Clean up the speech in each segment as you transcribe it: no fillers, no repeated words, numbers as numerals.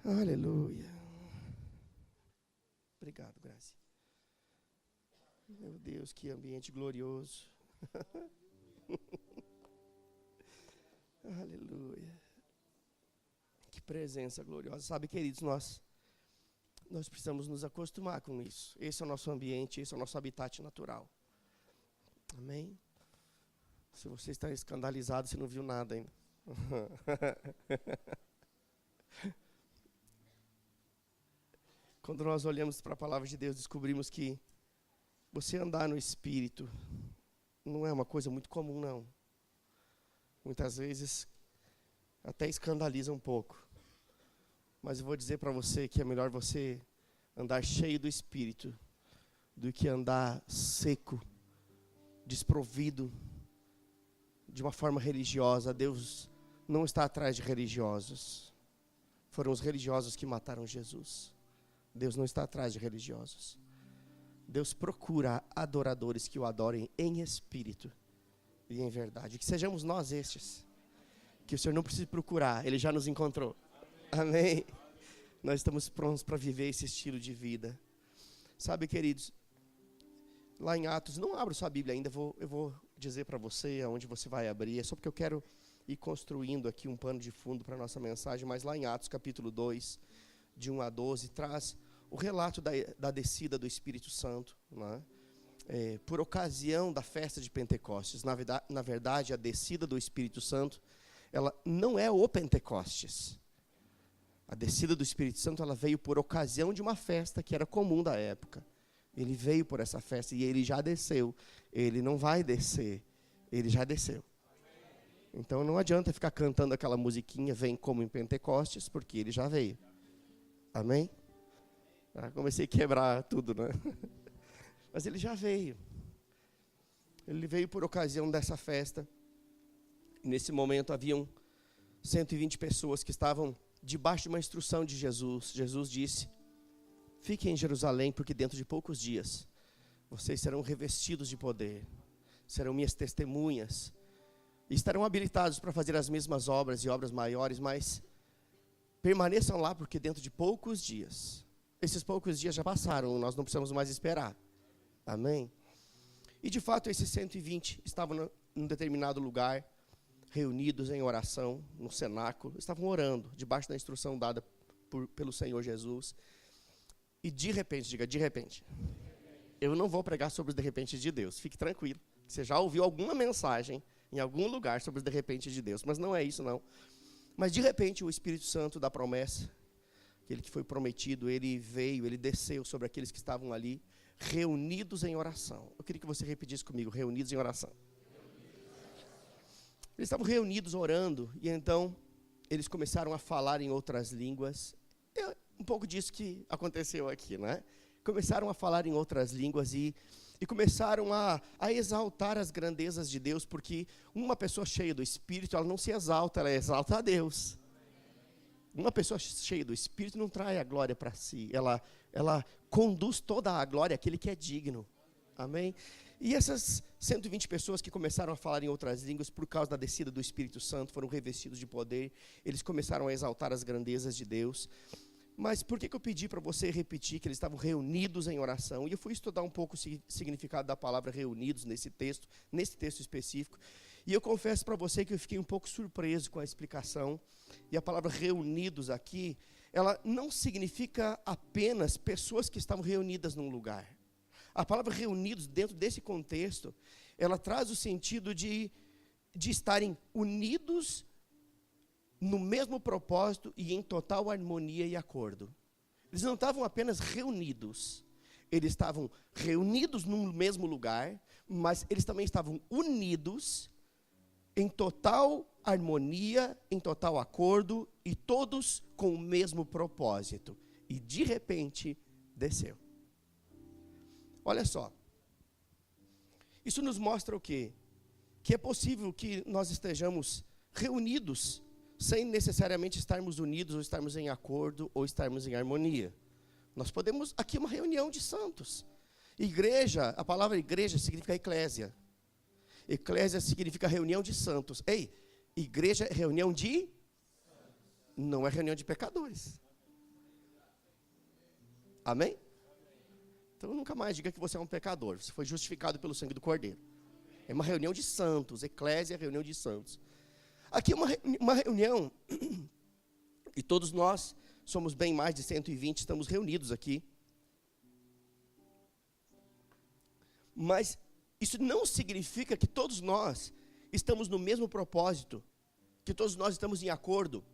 Aleluia. Obrigado, Graça. Meu Deus, que ambiente glorioso. Aleluia. Que presença gloriosa. Sabe, queridos, nós precisamos nos acostumar com isso. Esse é o nosso ambiente, esse é o nosso habitat natural. Amém? Se você está escandalizado, você não viu nada ainda. Quando nós olhamos para a palavra de Deus, descobrimos que você andar no Espírito não é uma coisa muito comum, não. Muitas vezes até escandaliza um pouco. Mas eu vou dizer para você que é melhor você andar cheio do Espírito do que andar seco, desprovido, de uma forma religiosa. Deus não está atrás de religiosos. Foram os religiosos que mataram Jesus. Deus não está atrás de religiosos. Deus procura adoradores que o adorem em espírito e em verdade. Que sejamos nós estes. Que o Senhor não precise procurar, Ele já nos encontrou. Amém? Nós estamos prontos para viver esse estilo de vida. Sabe, queridos, lá em Atos, não abro sua Bíblia ainda, eu vou dizer para você aonde você vai abrir. É só porque eu quero ir construindo aqui um pano de fundo para a nossa mensagem. Mas lá em Atos capítulo 2, de 1 a 12, traz o relato da descida do Espírito Santo, né? Por ocasião da festa de Pentecostes. Na verdade, a descida do Espírito Santo, ela não é o Pentecostes. A descida do Espírito Santo, ela veio por ocasião de uma festa que era comum da época. Ele veio por essa festa e ele já desceu. Ele não vai descer, ele já desceu. Então não adianta ficar cantando aquela musiquinha, vem como em Pentecostes, porque ele já veio. Amém? Comecei a quebrar tudo, né? Mas ele já veio. Ele veio por ocasião dessa festa. Nesse momento haviam 120 pessoas que estavam debaixo de uma instrução de Jesus. Jesus disse: fiquem em Jerusalém, porque dentro de poucos dias vocês serão revestidos de poder, serão minhas testemunhas, e estarão habilitados para fazer as mesmas obras e obras maiores, mas permaneçam lá, porque dentro de poucos dias, esses poucos dias já passaram, nós não precisamos mais esperar. Amém? E de fato esses 120 estavam em um determinado lugar, reunidos em oração, no cenáculo, estavam orando, debaixo da instrução dada pelo Senhor Jesus. E de repente, diga, de repente, eu não vou pregar sobre os de repente de Deus, fique tranquilo. Você já ouviu alguma mensagem em algum lugar sobre os de repente de Deus, mas não é isso não. Mas de repente o Espírito Santo da promessa, aquele que foi prometido, ele veio, ele desceu sobre aqueles que estavam ali, reunidos em oração. Eu queria que você repetisse comigo, reunidos em oração. Eles estavam reunidos orando, e então eles começaram a falar em outras línguas. Um pouco disso que aconteceu aqui, né? Começaram a falar em outras línguas e começaram a exaltar as grandezas de Deus, porque uma pessoa cheia do Espírito, ela não se exalta, ela exalta a Deus. Uma pessoa cheia do Espírito não trai a glória para si, ela conduz toda a glória àquele que é digno. Amém? E essas 120 pessoas que começaram a falar em outras línguas, por causa da descida do Espírito Santo, foram revestidos de poder, eles começaram a exaltar as grandezas de Deus. Mas por que eu pedi para você repetir que eles estavam reunidos em oração? E eu fui estudar um pouco o significado da palavra reunidos nesse texto específico. E eu confesso para você que eu fiquei um pouco surpreso com a explicação. E a palavra reunidos aqui, ela não significa apenas pessoas que estavam reunidas num lugar. A palavra reunidos, dentro desse contexto, ela traz o sentido de estarem unidos no mesmo propósito e em total harmonia e acordo. Eles não estavam apenas reunidos, eles estavam reunidos num mesmo lugar, mas eles também estavam unidos em total harmonia, em total acordo, e todos com o mesmo propósito. E de repente, desceu. Olha só, isso nos mostra o quê? Que é possível que nós estejamos reunidos, sem necessariamente estarmos unidos, ou estarmos em acordo, ou estarmos em harmonia. Nós podemos, aqui uma reunião de santos. Igreja, a palavra igreja significa eclésia. Eclésia significa reunião de santos. Ei, igreja é reunião de... Não é reunião de pecadores. Amém? Então nunca mais diga que você é um pecador. Você foi justificado pelo sangue do Cordeiro. É uma reunião de santos. Eclésia é reunião de santos. Aqui é uma reunião, e todos nós somos bem mais de 120, estamos reunidos aqui. Mas isso não significa que todos nós estamos no mesmo propósito, que todos nós estamos em acordo,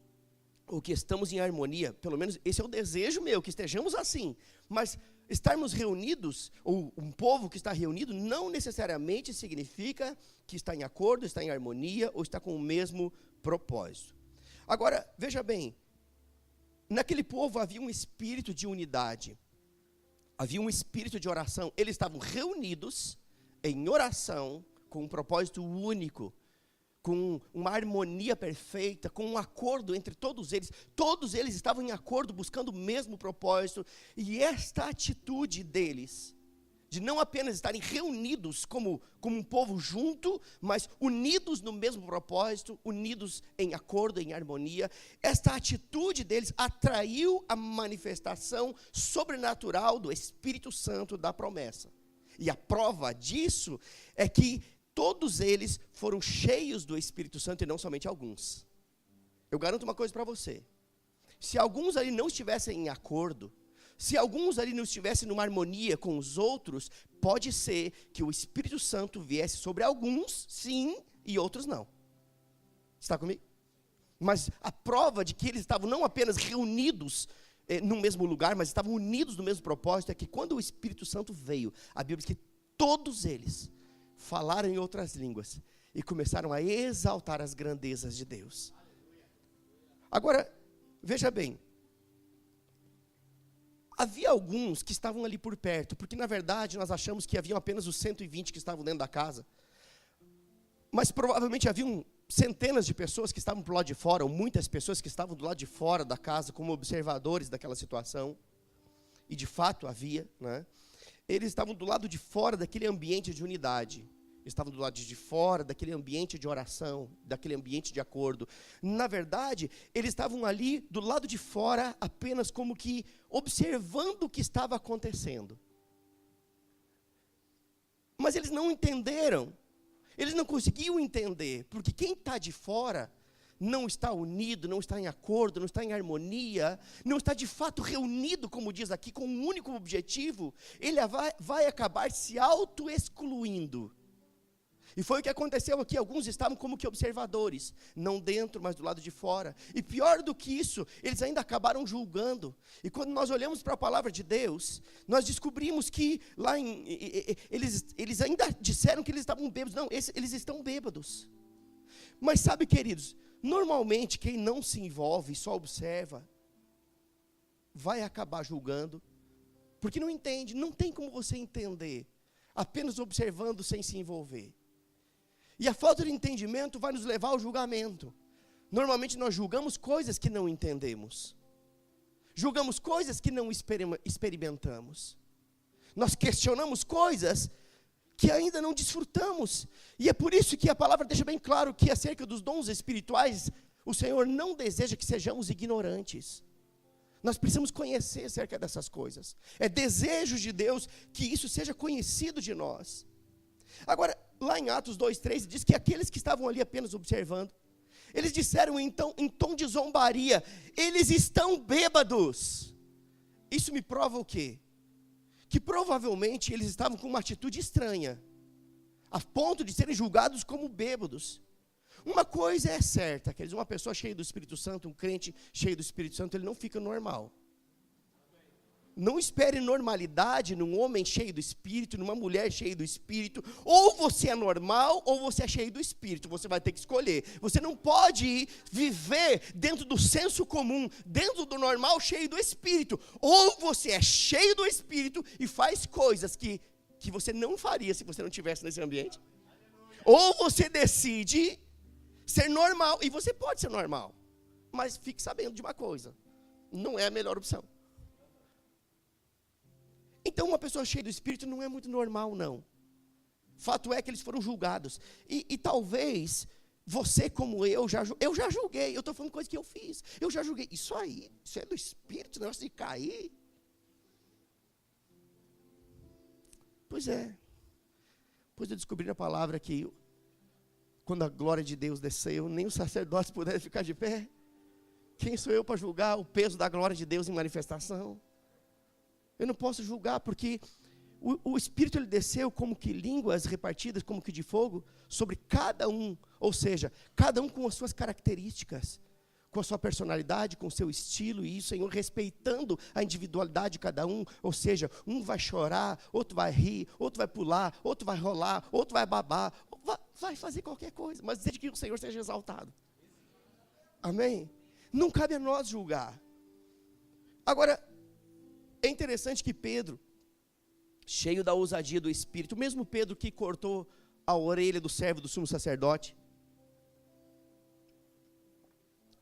ou que estamos em harmonia. Pelo menos esse é o desejo meu, que estejamos assim. Mas estarmos reunidos, ou um povo que está reunido, não necessariamente significa que está em acordo, está em harmonia, ou está com o mesmo propósito. Agora, veja bem, naquele povo havia um espírito de unidade, havia um espírito de oração. Eles estavam reunidos em oração, com um propósito único, com uma harmonia perfeita, com um acordo entre todos eles estavam em acordo, buscando o mesmo propósito, e esta atitude deles, de não apenas estarem reunidos como um povo junto, mas unidos no mesmo propósito, unidos em acordo, em harmonia, esta atitude deles atraiu a manifestação sobrenatural do Espírito Santo da promessa. E a prova disso é que todos eles foram cheios do Espírito Santo e não somente alguns. Eu garanto uma coisa para você. Se alguns ali não estivessem em acordo, se alguns ali não estivessem numa harmonia com os outros, pode ser que o Espírito Santo viesse sobre alguns, sim, e outros não. Está comigo? Mas a prova de que eles estavam não apenas reunidos no mesmo lugar, mas estavam unidos no mesmo propósito, é que quando o Espírito Santo veio, a Bíblia diz que todos eles falaram em outras línguas e começaram a exaltar as grandezas de Deus. Agora, veja bem, havia alguns que estavam ali por perto, porque na verdade nós achamos que haviam apenas os 120 que estavam dentro da casa, mas provavelmente haviam centenas de pessoas que estavam do lado de fora, ou muitas pessoas que estavam do lado de fora da casa, como observadores daquela situação, e de fato havia, né? Eles estavam do lado de fora daquele ambiente de unidade, estavam do lado de fora daquele ambiente de oração, daquele ambiente de acordo. Na verdade, eles estavam ali do lado de fora apenas como que observando o que estava acontecendo. Mas eles não entenderam, eles não conseguiam entender, porque quem está de fora não está unido, não está em acordo, não está em harmonia, não está de fato reunido, como diz aqui, com um único objetivo, ele vai acabar se auto-excluindo. E foi o que aconteceu aqui, alguns estavam como que observadores, não dentro, mas do lado de fora. E pior do que isso, eles ainda acabaram julgando. E quando nós olhamos para a palavra de Deus, nós descobrimos que eles ainda disseram que eles estavam bêbados. Não, eles estão bêbados. Mas sabe, queridos, normalmente quem não se envolve, só observa, vai acabar julgando, porque não entende, não tem como você entender, apenas observando sem se envolver. E a falta de entendimento vai nos levar ao julgamento. Normalmente nós julgamos coisas que não entendemos, julgamos coisas que não experimentamos, nós questionamos coisas que ainda não desfrutamos, e é por isso que a palavra deixa bem claro que acerca dos dons espirituais, o Senhor não deseja que sejamos ignorantes. Nós precisamos conhecer acerca dessas coisas, é desejo de Deus que isso seja conhecido de nós. Agora, lá em Atos 2:3, diz que aqueles que estavam ali apenas observando, eles disseram então, em tom de zombaria, eles estão bêbados. Isso me prova o quê? Que provavelmente eles estavam com uma atitude estranha, a ponto de serem julgados como bêbados. Uma coisa é certa, quer dizer, uma pessoa cheia do Espírito Santo, um crente cheio do Espírito Santo, ele não fica normal. Não espere normalidade num homem cheio do Espírito, numa mulher cheia do Espírito. Ou você é normal, ou você é cheio do Espírito. Você vai ter que escolher. Você não pode viver dentro do senso comum, dentro do normal, cheio do Espírito. Ou você é cheio do Espírito e faz coisas que você não faria se você não estivesse nesse ambiente. Ou você decide ser normal, e você pode ser normal. Mas fique sabendo de uma coisa, não é a melhor opção. Então uma pessoa cheia do Espírito não é muito normal, não. Fato é que eles foram julgados. E talvez você como eu já julguei. Eu estou falando coisa que eu fiz. Eu já julguei. Isso aí, isso é do Espírito, negócio de cair. Pois é. Pois eu descobri na palavra que quando a glória de Deus desceu, nem os sacerdotes puderam ficar de pé. Quem sou eu para julgar o peso da glória de Deus em manifestação? Eu não posso julgar porque o Espírito ele desceu como que línguas repartidas, como que de fogo, sobre cada um. Ou seja, cada um com as suas características, com a sua personalidade, com o seu estilo, e isso, Senhor, respeitando a individualidade de cada um. Ou seja, um vai chorar, outro vai rir, outro vai pular, outro vai rolar, outro vai babar, vai fazer qualquer coisa, mas desde que o Senhor seja exaltado. Amém? Não cabe a nós julgar. Agora, é interessante que Pedro, cheio da ousadia do Espírito, o mesmo Pedro que cortou a orelha do servo do sumo sacerdote,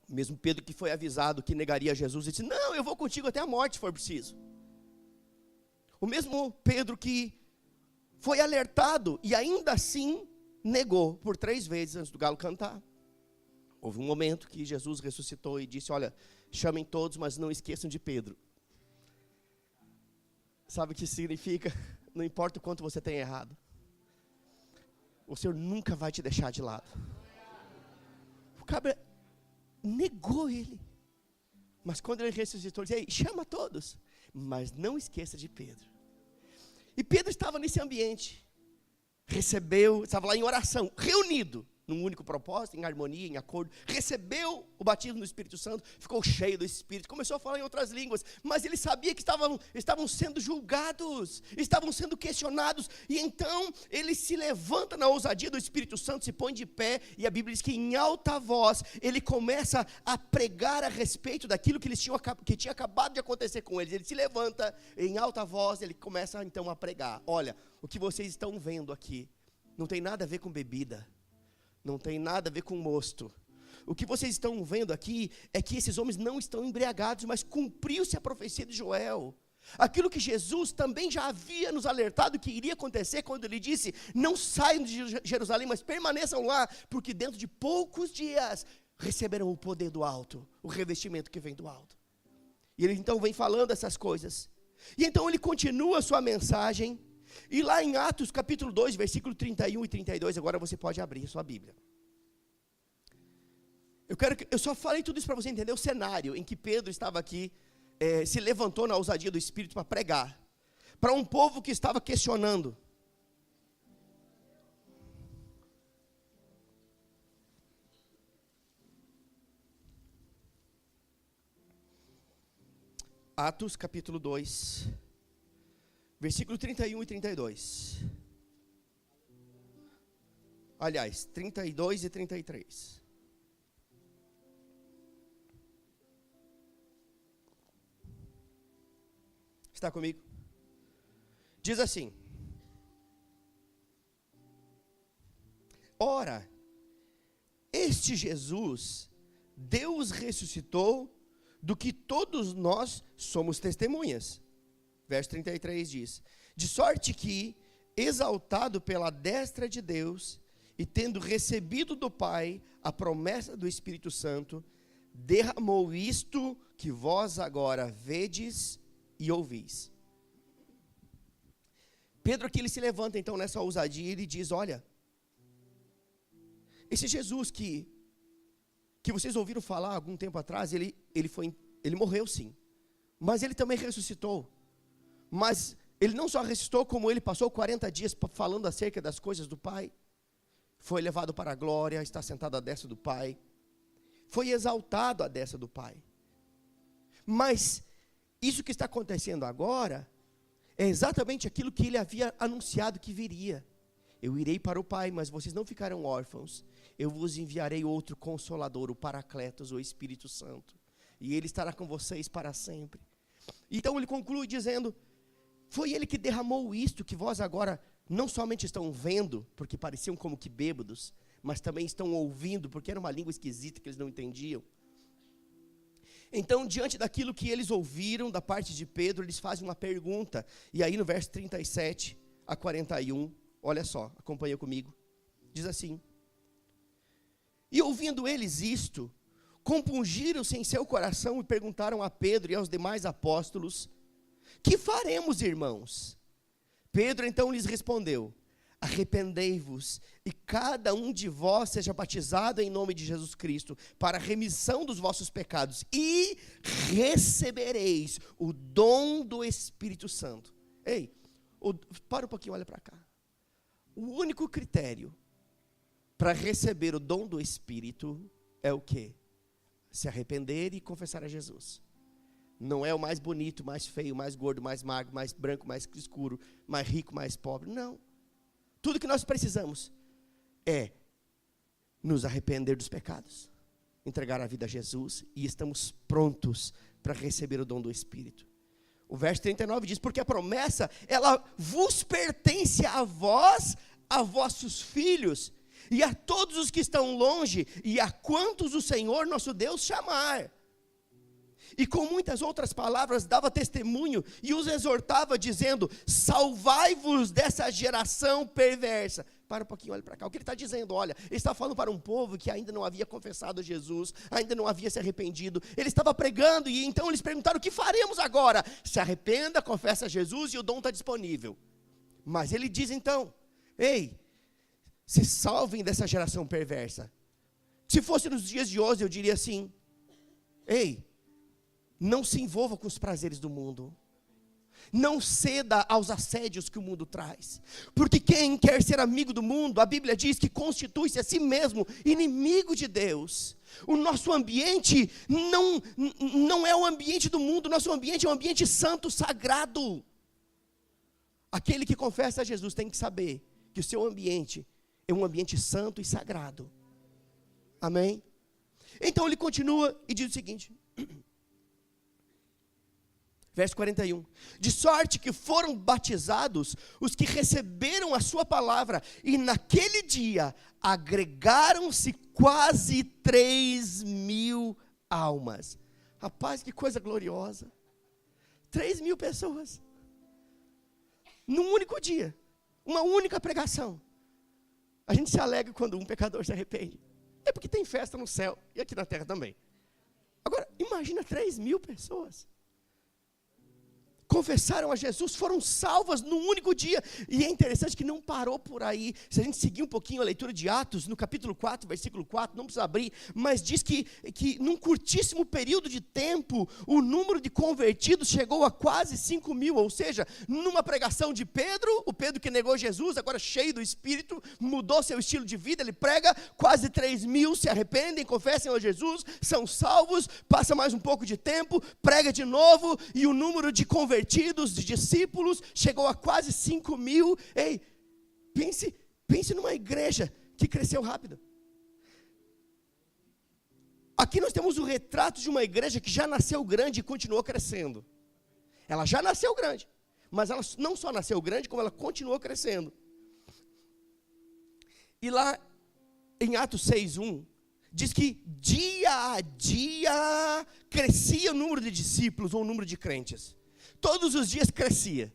o mesmo Pedro que foi avisado que negaria Jesus, e disse, não, eu vou contigo até a morte se for preciso. O mesmo Pedro que foi alertado e ainda assim negou por 3 vezes antes do galo cantar. Houve um momento que Jesus ressuscitou e disse, olha, chamem todos, mas não esqueçam de Pedro. Sabe o que significa? Não importa o quanto você tenha errado, o Senhor nunca vai te deixar de lado. O cabra negou ele, mas quando ele ressuscitou, ele disse, chama todos, mas não esqueça de Pedro. E Pedro estava nesse ambiente, recebeu, estava lá em oração, reunido, num único propósito, em harmonia, em acordo, recebeu o batismo do Espírito Santo, ficou cheio do Espírito, começou a falar em outras línguas, mas ele sabia que estavam sendo julgados, estavam sendo questionados, e então ele se levanta na ousadia do Espírito Santo, se põe de pé, e a Bíblia diz que em alta voz, ele começa a pregar a respeito daquilo que tinha acabado de acontecer com eles. Ele se levanta em alta voz, ele começa então a pregar, olha, o que vocês estão vendo aqui, não tem nada a ver com bebida, não tem nada a ver com mosto. O que vocês estão vendo aqui é que esses homens não estão embriagados, mas cumpriu-se a profecia de Joel. Aquilo que Jesus também já havia nos alertado que iria acontecer quando ele disse, não saiam de Jerusalém, mas permaneçam lá, porque dentro de poucos dias receberão o poder do alto, o revestimento que vem do alto. E ele então vem falando essas coisas. E então ele continua a sua mensagem. E lá em Atos capítulo 2, versículo 31 e 32, agora você pode abrir a sua Bíblia. Eu só falei tudo isso para você entender o cenário em que Pedro estava aqui, se levantou na ousadia do Espírito para pregar, para um povo que estava questionando. Atos capítulo 2, versículo 31 e 32. Aliás, 32 e 33. Está comigo? Diz assim: ora, este Jesus, Deus ressuscitou, do que todos nós somos testemunhas. Verso 33 diz, de sorte que, exaltado pela destra de Deus, e tendo recebido do Pai a promessa do Espírito Santo, derramou isto que vós agora vedes e ouvis. Pedro aqui ele se levanta então nessa ousadia e ele diz, olha, esse Jesus que vocês ouviram falar algum tempo atrás, ele morreu sim, mas ele também ressuscitou. Mas ele não só ressuscitou, como ele passou 40 dias falando acerca das coisas do Pai. Foi levado para a glória, está sentado à destra do Pai. Foi exaltado à destra do Pai. Mas isso que está acontecendo agora é exatamente aquilo que ele havia anunciado que viria. Eu irei para o Pai, mas vocês não ficarão órfãos. Eu vos enviarei outro Consolador, o Paracletos, o Espírito Santo. E ele estará com vocês para sempre. Então ele conclui dizendo, foi ele que derramou isto que vós agora não somente estão vendo, porque pareciam como que bêbados, mas também estão ouvindo, porque era uma língua esquisita que eles não entendiam. Então, diante daquilo que eles ouviram da parte de Pedro, eles fazem uma pergunta. E aí no verso 37 a 41, olha só, acompanha comigo. Diz assim, e ouvindo eles isto, compungiram-se em seu coração e perguntaram a Pedro e aos demais apóstolos, que faremos, irmãos? Pedro então lhes respondeu: arrependei-vos e cada um de vós seja batizado em nome de Jesus Cristo para a remissão dos vossos pecados e recebereis o dom do Espírito Santo. Ei, para um pouquinho, olha para cá. O único critério para receber o dom do Espírito é o quê? Se arrepender e confessar a Jesus. Não é o mais bonito, mais feio, mais gordo, mais magro, mais branco, mais escuro, mais rico, mais pobre, não. Tudo que nós precisamos é nos arrepender dos pecados, entregar a vida a Jesus, e estamos prontos para receber o dom do Espírito. O verso 39 diz: porque a promessa, ela vos pertence a vós, a vossos filhos, e a todos os que estão longe, e a quantos o Senhor nosso Deus chamar. E com muitas outras palavras dava testemunho e os exortava dizendo: salvai-vos dessa geração perversa. Para um pouquinho, olha para cá. O que ele está dizendo? Olha, ele está falando para um povo que ainda não havia confessado Jesus, ainda não havia se arrependido. Ele estava pregando e então eles perguntaram: o que faremos agora? Se arrependa, confessa Jesus e o dom está disponível. Mas ele diz então: ei, se salvem dessa geração perversa. Se fosse nos dias de hoje, eu diria assim: ei, não se envolva com os prazeres do mundo. Não ceda aos assédios que o mundo traz. Porque quem quer ser amigo do mundo, a Bíblia diz que constitui-se a si mesmo inimigo de Deus. O nosso ambiente não é o ambiente do mundo. O nosso ambiente é um ambiente santo, sagrado. Aquele que confessa a Jesus tem que saber que o seu ambiente é um ambiente santo e sagrado. Amém? Então ele continua e diz o seguinte... Verso 41, de sorte que foram batizados os que receberam a sua palavra, e naquele dia agregaram-se quase 3.000 almas. Rapaz, que coisa gloriosa. 3.000 pessoas. Num único dia, uma única pregação. A gente se alegra quando um pecador se arrepende. É porque tem festa no céu e aqui na terra também. Agora, imagina 3.000 pessoas. Confessaram a Jesus, foram salvas num único dia. E é interessante que não parou por aí. Se a gente seguir um pouquinho a leitura de Atos, no capítulo 4, versículo 4, não precisa abrir, mas diz que num curtíssimo período de tempo, o número de convertidos chegou a quase 5.000, ou seja, numa pregação de Pedro, o Pedro que negou Jesus, agora cheio do Espírito, mudou seu estilo de vida, ele prega, quase 3.000 se arrependem, confessam a Jesus, são salvos, passa mais um pouco de tempo, prega de novo, e o número de convertidos, de discípulos, chegou a quase 5.000. Ei, pense numa igreja que cresceu rápido. Aqui nós temos o retrato de uma igreja que já nasceu grande e continuou crescendo. Ela já nasceu grande, mas ela não só nasceu grande, como ela continuou crescendo. E lá em Atos 6:1, diz que dia a dia crescia o número de discípulos ou o número de crentes. Todos os dias crescia.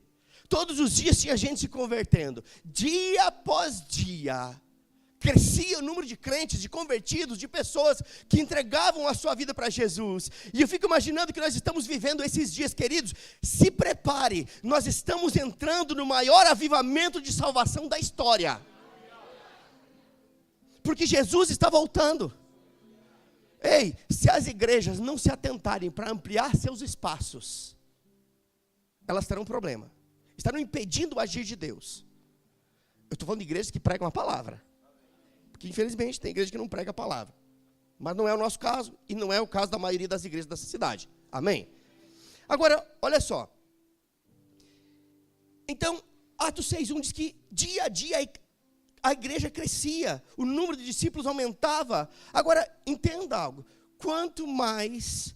Todos os dias tinha gente se convertendo. Dia após dia, crescia o número de crentes, de convertidos, de pessoas que entregavam a sua vida para Jesus. E eu fico imaginando que nós estamos vivendo esses dias, queridos. Se prepare, nós estamos entrando no maior avivamento de salvação da história. Porque Jesus está voltando. Ei, se as igrejas não se atentarem para ampliar seus espaços, elas terão um problema. Estarão impedindo o agir de Deus. Eu estou falando de igrejas que pregam a palavra. Porque infelizmente tem igreja que não prega a palavra. Mas não é o nosso caso e não é o caso da maioria das igrejas dessa cidade. Amém? Agora, olha só. Então, Atos 6:1 diz que dia a dia a igreja crescia. O número de discípulos aumentava. Agora, entenda algo. Quanto mais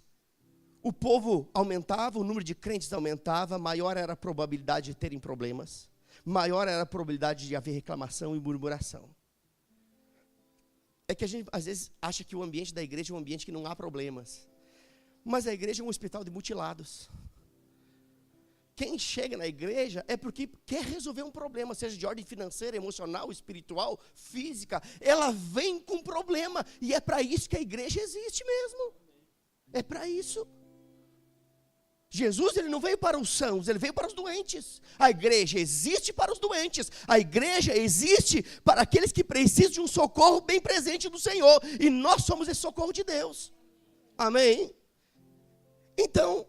o povo aumentava, o número de crentes aumentava, maior era a probabilidade de terem problemas, maior era a probabilidade de haver reclamação e murmuração. É que a gente às vezes acha que o ambiente da igreja é um ambiente que não há problemas, mas a igreja é um hospital de mutilados. Quem chega na igreja é porque quer resolver um problema, seja de ordem financeira, emocional, espiritual, física. Ela vem com problema, e é para isso que a igreja existe mesmo. É para isso. Jesus, ele não veio para os sãos, ele veio para os doentes. A igreja existe para os doentes. A igreja existe para aqueles que precisam de um socorro bem presente do Senhor. E nós somos esse socorro de Deus. Amém? Então,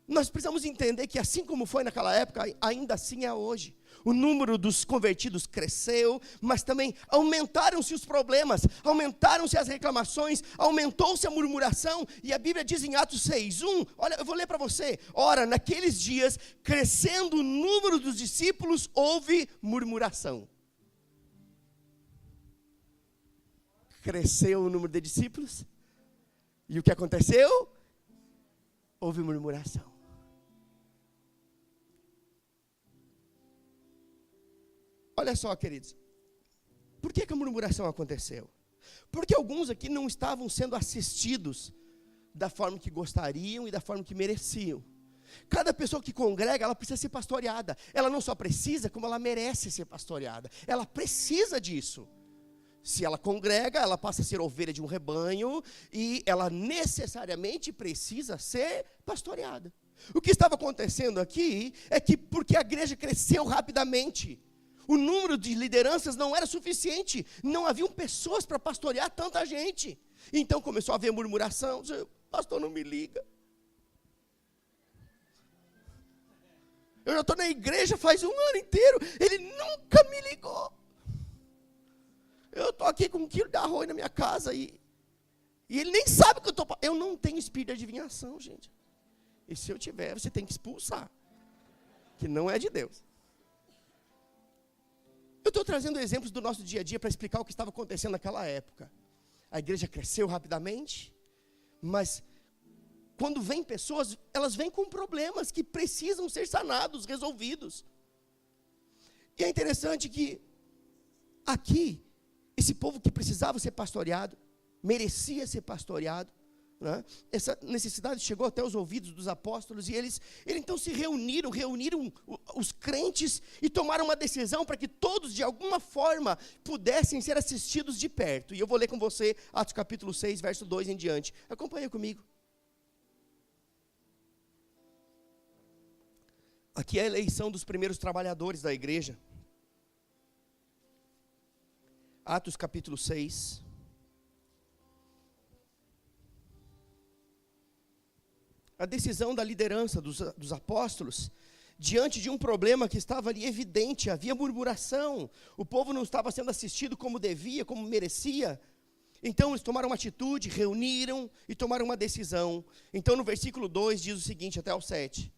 nós precisamos entender que assim como foi naquela época, ainda assim é hoje. O número dos convertidos cresceu, mas também aumentaram-se os problemas, aumentaram-se as reclamações, aumentou-se a murmuração, e a Bíblia diz em Atos 6:1, olha, eu vou ler para você, ora, naqueles dias, crescendo o número dos discípulos, houve murmuração. Cresceu o número de discípulos, e o que aconteceu? Houve murmuração. Olha só, queridos, por que a murmuração aconteceu? Porque alguns aqui não estavam sendo assistidos da forma que gostariam e da forma que mereciam. Cada pessoa que congrega, ela precisa ser pastoreada. Ela não só precisa, como ela merece ser pastoreada. Ela precisa disso. Se ela congrega, ela passa a ser ovelha de um rebanho e ela necessariamente precisa ser pastoreada. O que estava acontecendo aqui é que porque a igreja cresceu rapidamente, o número de lideranças não era suficiente, não haviam pessoas para pastorear tanta gente. Então começou a haver murmuração, pastor não me liga. Eu já estou na igreja faz um ano inteiro, ele nunca me ligou. Eu estou aqui com 1 quilo de arroz na minha casa e ele nem sabe que eu estou... Eu não tenho espírito de adivinhação, gente. E se eu tiver, você tem que expulsar, que não é de Deus. Eu estou trazendo exemplos do nosso dia a dia para explicar o que estava acontecendo naquela época. A igreja cresceu rapidamente, mas quando vêm pessoas, elas vêm com problemas que precisam ser sanados, resolvidos. E é interessante que aqui, esse povo que precisava ser pastoreado, merecia ser pastoreado, né? Essa necessidade chegou até os ouvidos dos apóstolos, e eles então se reuniram os crentes e tomaram uma decisão para que todos de alguma forma pudessem ser assistidos de perto. E eu vou ler com você Atos capítulo 6, verso 2 em diante. Acompanha comigo. Aqui é a eleição dos primeiros trabalhadores da igreja. Atos capítulo 6. A decisão da liderança dos apóstolos, diante de um problema que estava ali evidente, havia murmuração, o povo não estava sendo assistido como devia, como merecia. Então eles tomaram uma atitude, reuniram e tomaram uma decisão. Então no versículo 2 diz o seguinte, até o 7.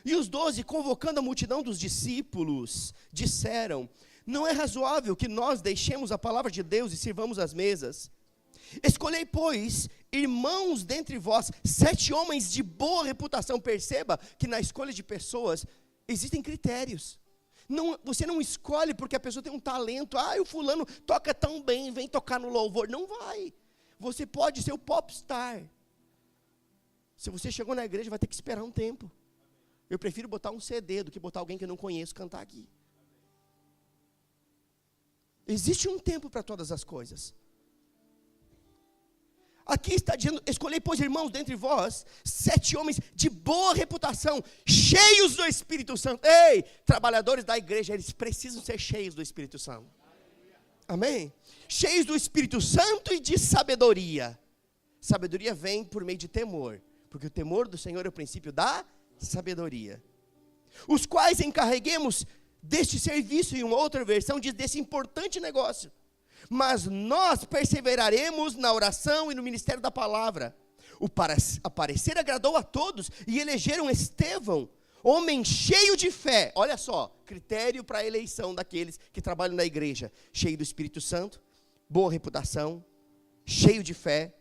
E os 12, convocando a multidão dos discípulos, disseram: não é razoável que nós deixemos a palavra de Deus e sirvamos as mesas. Escolhei, pois, irmãos dentre vós, 7 homens de boa reputação. Perceba que na escolha de pessoas existem critérios. Você não escolhe porque a pessoa tem um talento. O fulano toca tão bem, vem tocar no louvor. Não vai. Você pode ser o popstar. Se você chegou na igreja, vai ter que esperar um tempo. Eu prefiro botar um CD do que botar alguém que eu não conheço cantar aqui. Existe um tempo para todas as coisas. Aqui está dizendo: escolhei, pois, irmãos, dentre vós, 7 homens de boa reputação, cheios do Espírito Santo. Ei, trabalhadores da igreja, eles precisam ser cheios do Espírito Santo. Amém? Cheios do Espírito Santo e de sabedoria. Sabedoria vem por meio de temor, porque o temor do Senhor é o princípio da sabedoria. Os quais encarreguemos deste serviço, em uma outra versão diz desse importante negócio. Mas nós perseveraremos na oração e no ministério da palavra. O parecer agradou a todos e elegeram Estevão, homem cheio de fé. Olha só, critério para a eleição daqueles que trabalham na igreja: cheio do Espírito Santo, boa reputação, cheio de fé.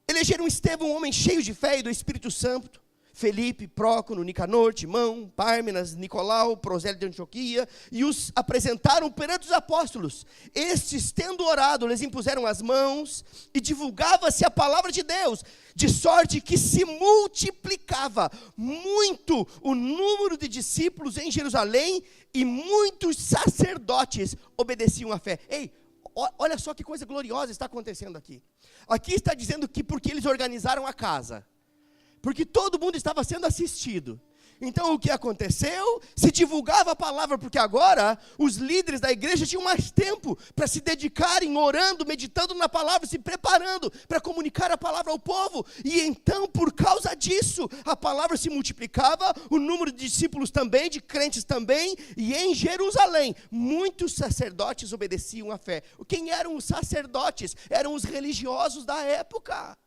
Elegeram Estevão, homem cheio de fé e do Espírito Santo, Felipe, Prócono, Nicanor, Timão, Pármenas, Nicolau, Prosélio de Antioquia, e os apresentaram perante os apóstolos. Estes, tendo orado, lhes impuseram as mãos, e divulgava-se a palavra de Deus, de sorte que se multiplicava muito o número de discípulos em Jerusalém, e muitos sacerdotes obedeciam à fé. Ei, olha só que coisa gloriosa está acontecendo aqui. Aqui está dizendo que porque eles organizaram a casa, Porque todo mundo estava sendo assistido. Então o que aconteceu? Se divulgava a palavra, porque agora os líderes da igreja tinham mais tempo para se dedicarem, orando, meditando na palavra, se preparando para comunicar a palavra ao povo. E então, por causa disso, a palavra se multiplicava, o número de discípulos também, de crentes também, e em Jerusalém, muitos sacerdotes obedeciam à fé. Quem eram os sacerdotes? Eram os religiosos da época.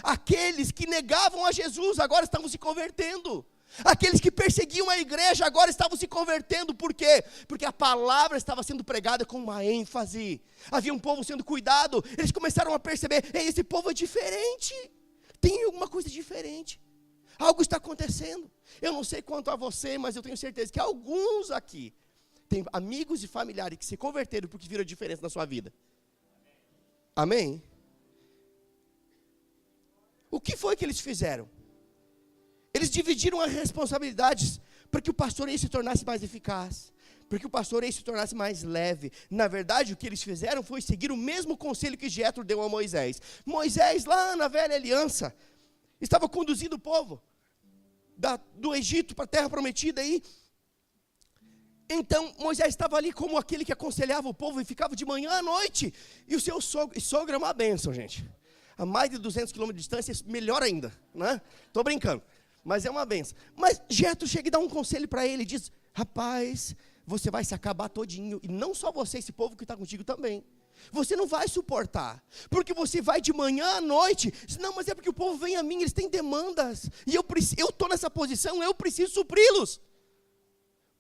Aqueles que negavam a Jesus agora estavam se convertendo. Aqueles que perseguiam a igreja agora estavam se convertendo. Por quê? Porque a palavra estava sendo pregada com uma ênfase. Havia um povo sendo cuidado. Eles começaram a perceber: esse povo é diferente. Tem alguma coisa diferente. Algo está acontecendo. Eu não sei quanto a você, mas eu tenho certeza que alguns aqui têm amigos e familiares que se converteram porque viram a diferença na sua vida. Amém? O que foi que eles fizeram? Eles dividiram as responsabilidades para que o pastoreio se tornasse mais eficaz, para que o pastoreio se tornasse mais leve. Na verdade, o que eles fizeram foi seguir o mesmo conselho que Jetro deu a Moisés. Moisés, lá na velha aliança, estava conduzindo o povo do Egito para a terra prometida. Então, Moisés estava ali como aquele que aconselhava o povo e ficava de manhã à noite. E o seu sogro é uma bênção, gente. A mais de 200 quilômetros de distância, melhor ainda, né? Estou brincando. Mas é uma benção. Mas Jetro chega e dá um conselho para ele, diz: rapaz, você vai se acabar todinho, e não só você, esse povo que está contigo também. Você não vai suportar, porque você vai de manhã à noite. Não, mas é porque o povo vem a mim, eles têm demandas, e eu estou nessa posição, eu preciso supri-los.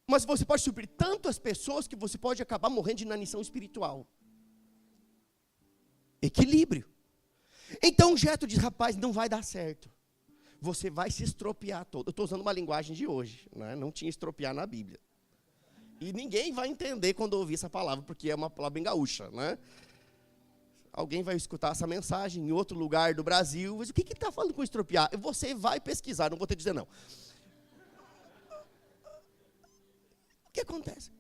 Mas você pode suprir tantas pessoas que você pode acabar morrendo de inanição espiritual. Equilíbrio. Então Jetro diz: rapaz, não vai dar certo. Você vai se estropiar todo. Eu estou usando uma linguagem de hoje, né? Não tinha estropiar na Bíblia. E ninguém vai entender quando ouvir essa palavra, porque é uma palavra bem gaúcha, né? Alguém vai escutar essa mensagem em outro lugar do Brasil, mas o que ele está falando com estropiar? Você vai pesquisar, não vou te dizer não. O que acontece?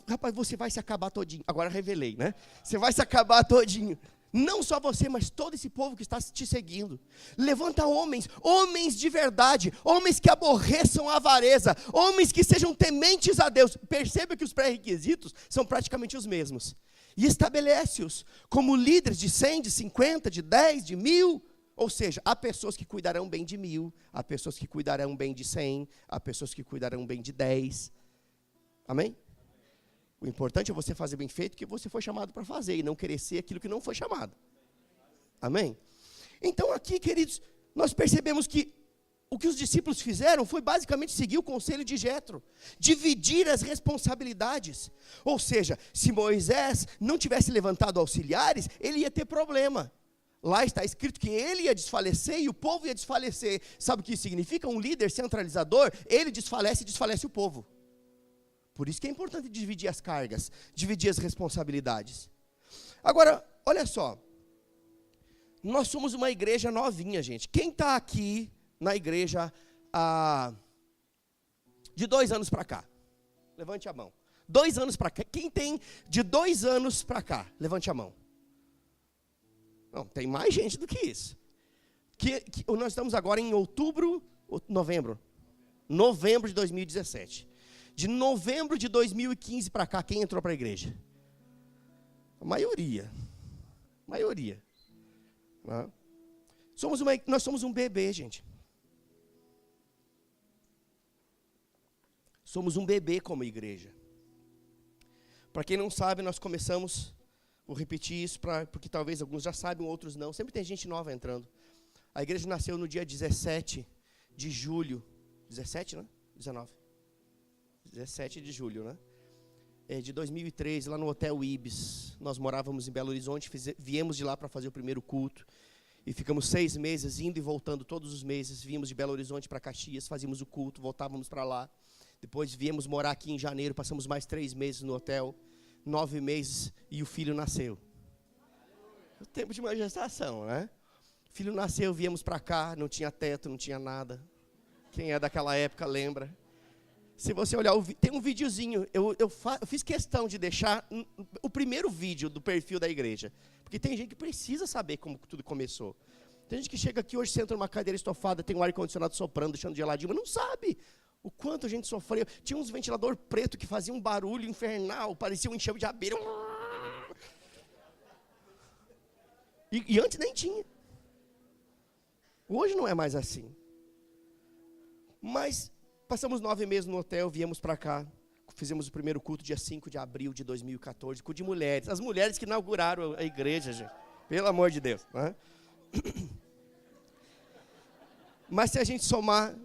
Rapaz, você vai se acabar todinho. Agora revelei, né? Você vai se acabar todinho. Não só você, mas todo esse povo que está te seguindo. Levanta homens de verdade, homens que aborreçam a avareza, homens que sejam tementes a Deus. Perceba que os pré-requisitos são praticamente os mesmos. E estabelece-os como líderes de 100, de 50, de 10, de 1000. Ou seja, há pessoas que cuidarão bem de 1000, há pessoas que cuidarão bem de 100, há pessoas que cuidarão bem de 10. Amém? O importante é você fazer bem feito o que você foi chamado para fazer, e não querer ser aquilo que não foi chamado. Amém? Então aqui, queridos, nós percebemos que o que os discípulos fizeram foi basicamente seguir o conselho de Jetro, dividir as responsabilidades. Ou seja, se Moisés não tivesse levantado auxiliares, ele ia ter problema. Lá está escrito que ele ia desfalecer e o povo ia desfalecer. Sabe o que isso significa? Um líder centralizador, ele desfalece e desfalece o povo. Por isso que é importante dividir as cargas, dividir as responsabilidades. Agora, olha só. Nós somos uma igreja novinha, gente. Quem está aqui na igreja de 2 anos para cá? Levante a mão. 2 anos para cá. Quem tem de 2 anos para cá? Levante a mão. Não, tem mais gente do que isso. Nós estamos agora em novembro de 2017. De novembro de 2015 para cá, quem entrou para a igreja? A maioria. Né? Nós somos um bebê, gente. Somos um bebê como igreja. Para quem não sabe, nós começamos, vou repetir isso, porque talvez alguns já saibam, outros não. Sempre tem gente nova entrando. A igreja nasceu no dia 17 de julho. 17, né? 17 de julho, né? De 2003, lá no Hotel Ibis. Nós morávamos em Belo Horizonte, viemos de lá para fazer o primeiro culto. E ficamos 6 meses, indo e voltando todos os meses. Viemos de Belo Horizonte para Caxias, fazíamos o culto, voltávamos para lá. Depois viemos morar aqui em janeiro, passamos mais 3 meses no hotel. 9 meses e o filho nasceu. O tempo de uma gestação, né? O filho nasceu, viemos para cá, não tinha teto, não tinha nada. Quem é daquela época lembra. Se você olhar, tem um videozinho, eu fiz questão de deixar o primeiro vídeo do perfil da igreja, porque tem gente que precisa saber como tudo começou. Tem gente que chega aqui hoje, senta numa cadeira estofada, tem um ar-condicionado soprando, deixando geladinho, mas não sabe o quanto a gente sofreu. Tinha uns ventilador preto que faziam um barulho infernal, parecia um enxame de abelha. E antes nem tinha. Hoje não é mais assim. Mas passamos 9 meses no hotel, viemos para cá. Fizemos o primeiro culto dia 5 de abril de 2014, culto de mulheres. As mulheres que inauguraram a igreja, gente. Pelo amor de Deus. Né? Mas se a gente somar,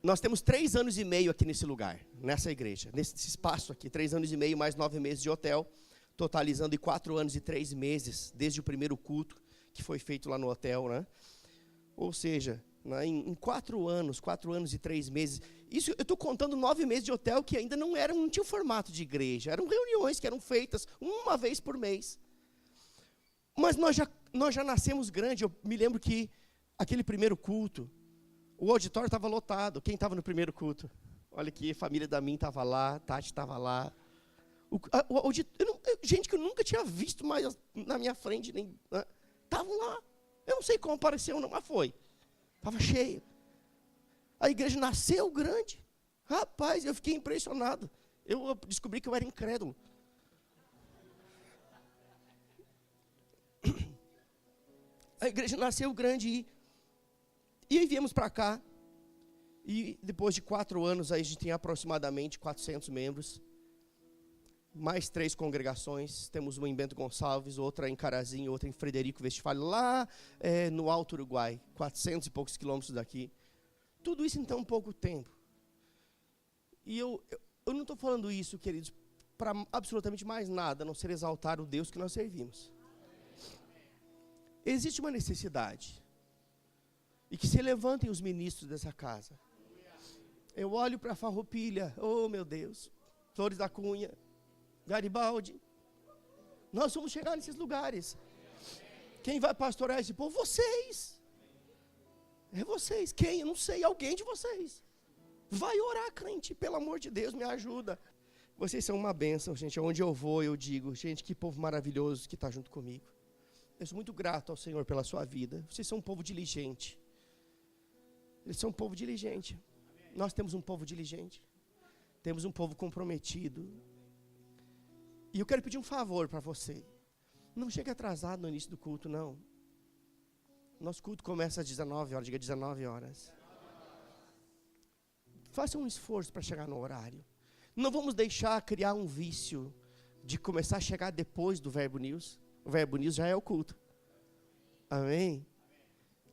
nós temos 3 anos e meio aqui nesse lugar, nessa igreja, nesse espaço aqui. 3 anos e meio, mais 9 meses de hotel, totalizando 4 anos e 3 meses, desde o primeiro culto que foi feito lá no hotel, né? Ou seja, né, em 4 anos e 3 meses, isso eu estou contando 9 meses de hotel que ainda não tinha um formato de igreja, eram reuniões que eram feitas uma vez por mês. Mas nós já nascemos grande. Eu me lembro que aquele primeiro culto, o auditório estava lotado. Quem estava no primeiro culto? Olha aqui, a família da mim estava lá, Tati estava lá. Gente que eu nunca tinha visto mais na minha frente, nem estavam lá. Eu não sei como apareceu, não, mas foi. Estava cheio. A igreja nasceu grande. Rapaz, eu fiquei impressionado. Eu descobri que eu era incrédulo. A igreja nasceu grande e aí viemos para cá. E depois de 4 anos, aí a gente tem aproximadamente 400 membros. Mais 3 congregações. Temos uma em Bento Gonçalves, outra em Carazinho, outra em Frederico Westphalen, lá no Alto Uruguai, 400 e poucos quilômetros daqui. Tudo isso em tão pouco tempo. E eu não estou falando isso, queridos, para absolutamente mais nada, a não ser exaltar o Deus que nós servimos. Existe uma necessidade. E que se levantem os ministros dessa casa. Eu olho para a Farroupilha, oh meu Deus, Flores da Cunha, Garibaldi. Nós vamos chegar nesses lugares. Quem vai pastorear esse povo? Vocês. É vocês. Quem? Eu não sei, alguém de vocês. Vai orar, crente, pelo amor de Deus, me ajuda. Vocês são uma bênção, gente. Onde eu vou, eu digo, gente, que povo maravilhoso que está junto comigo. Eu sou muito grato ao Senhor pela sua vida. Vocês são um povo diligente. Eles são um povo diligente. Nós temos um povo diligente. Temos um povo comprometido. E eu quero pedir um favor para você. Não chegue atrasado no início do culto, não. Nosso culto começa às 19 horas, diga 19 horas. Faça um esforço para chegar no horário. Não vamos deixar criar um vício de começar a chegar depois do Verbo News. O Verbo News já é o culto. Amém?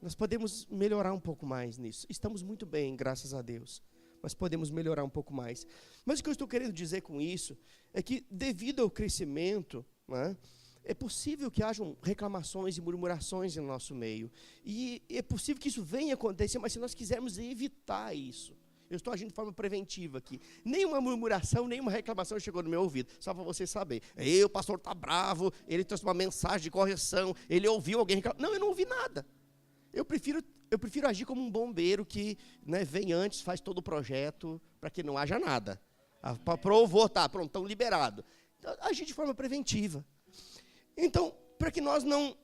Nós podemos melhorar um pouco mais nisso. Estamos muito bem, graças a Deus. Mas podemos melhorar um pouco mais. Mas o que eu estou querendo dizer com isso é que, devido ao crescimento, né, é possível que hajam reclamações e murmurações no nosso meio. E é possível que isso venha acontecer, mas se nós quisermos evitar isso, eu estou agindo de forma preventiva aqui. Nenhuma murmuração, nenhuma reclamação chegou no meu ouvido, só para você saber. O pastor está bravo, ele trouxe uma mensagem de correção, ele ouviu alguém reclamar. Não, eu não ouvi nada. Eu prefiro agir como um bombeiro que, né, vem antes, faz todo o projeto, para que não haja nada. Aprovou, tá, pronto, estão liberados. Então, agir de forma preventiva. Então, para que nós não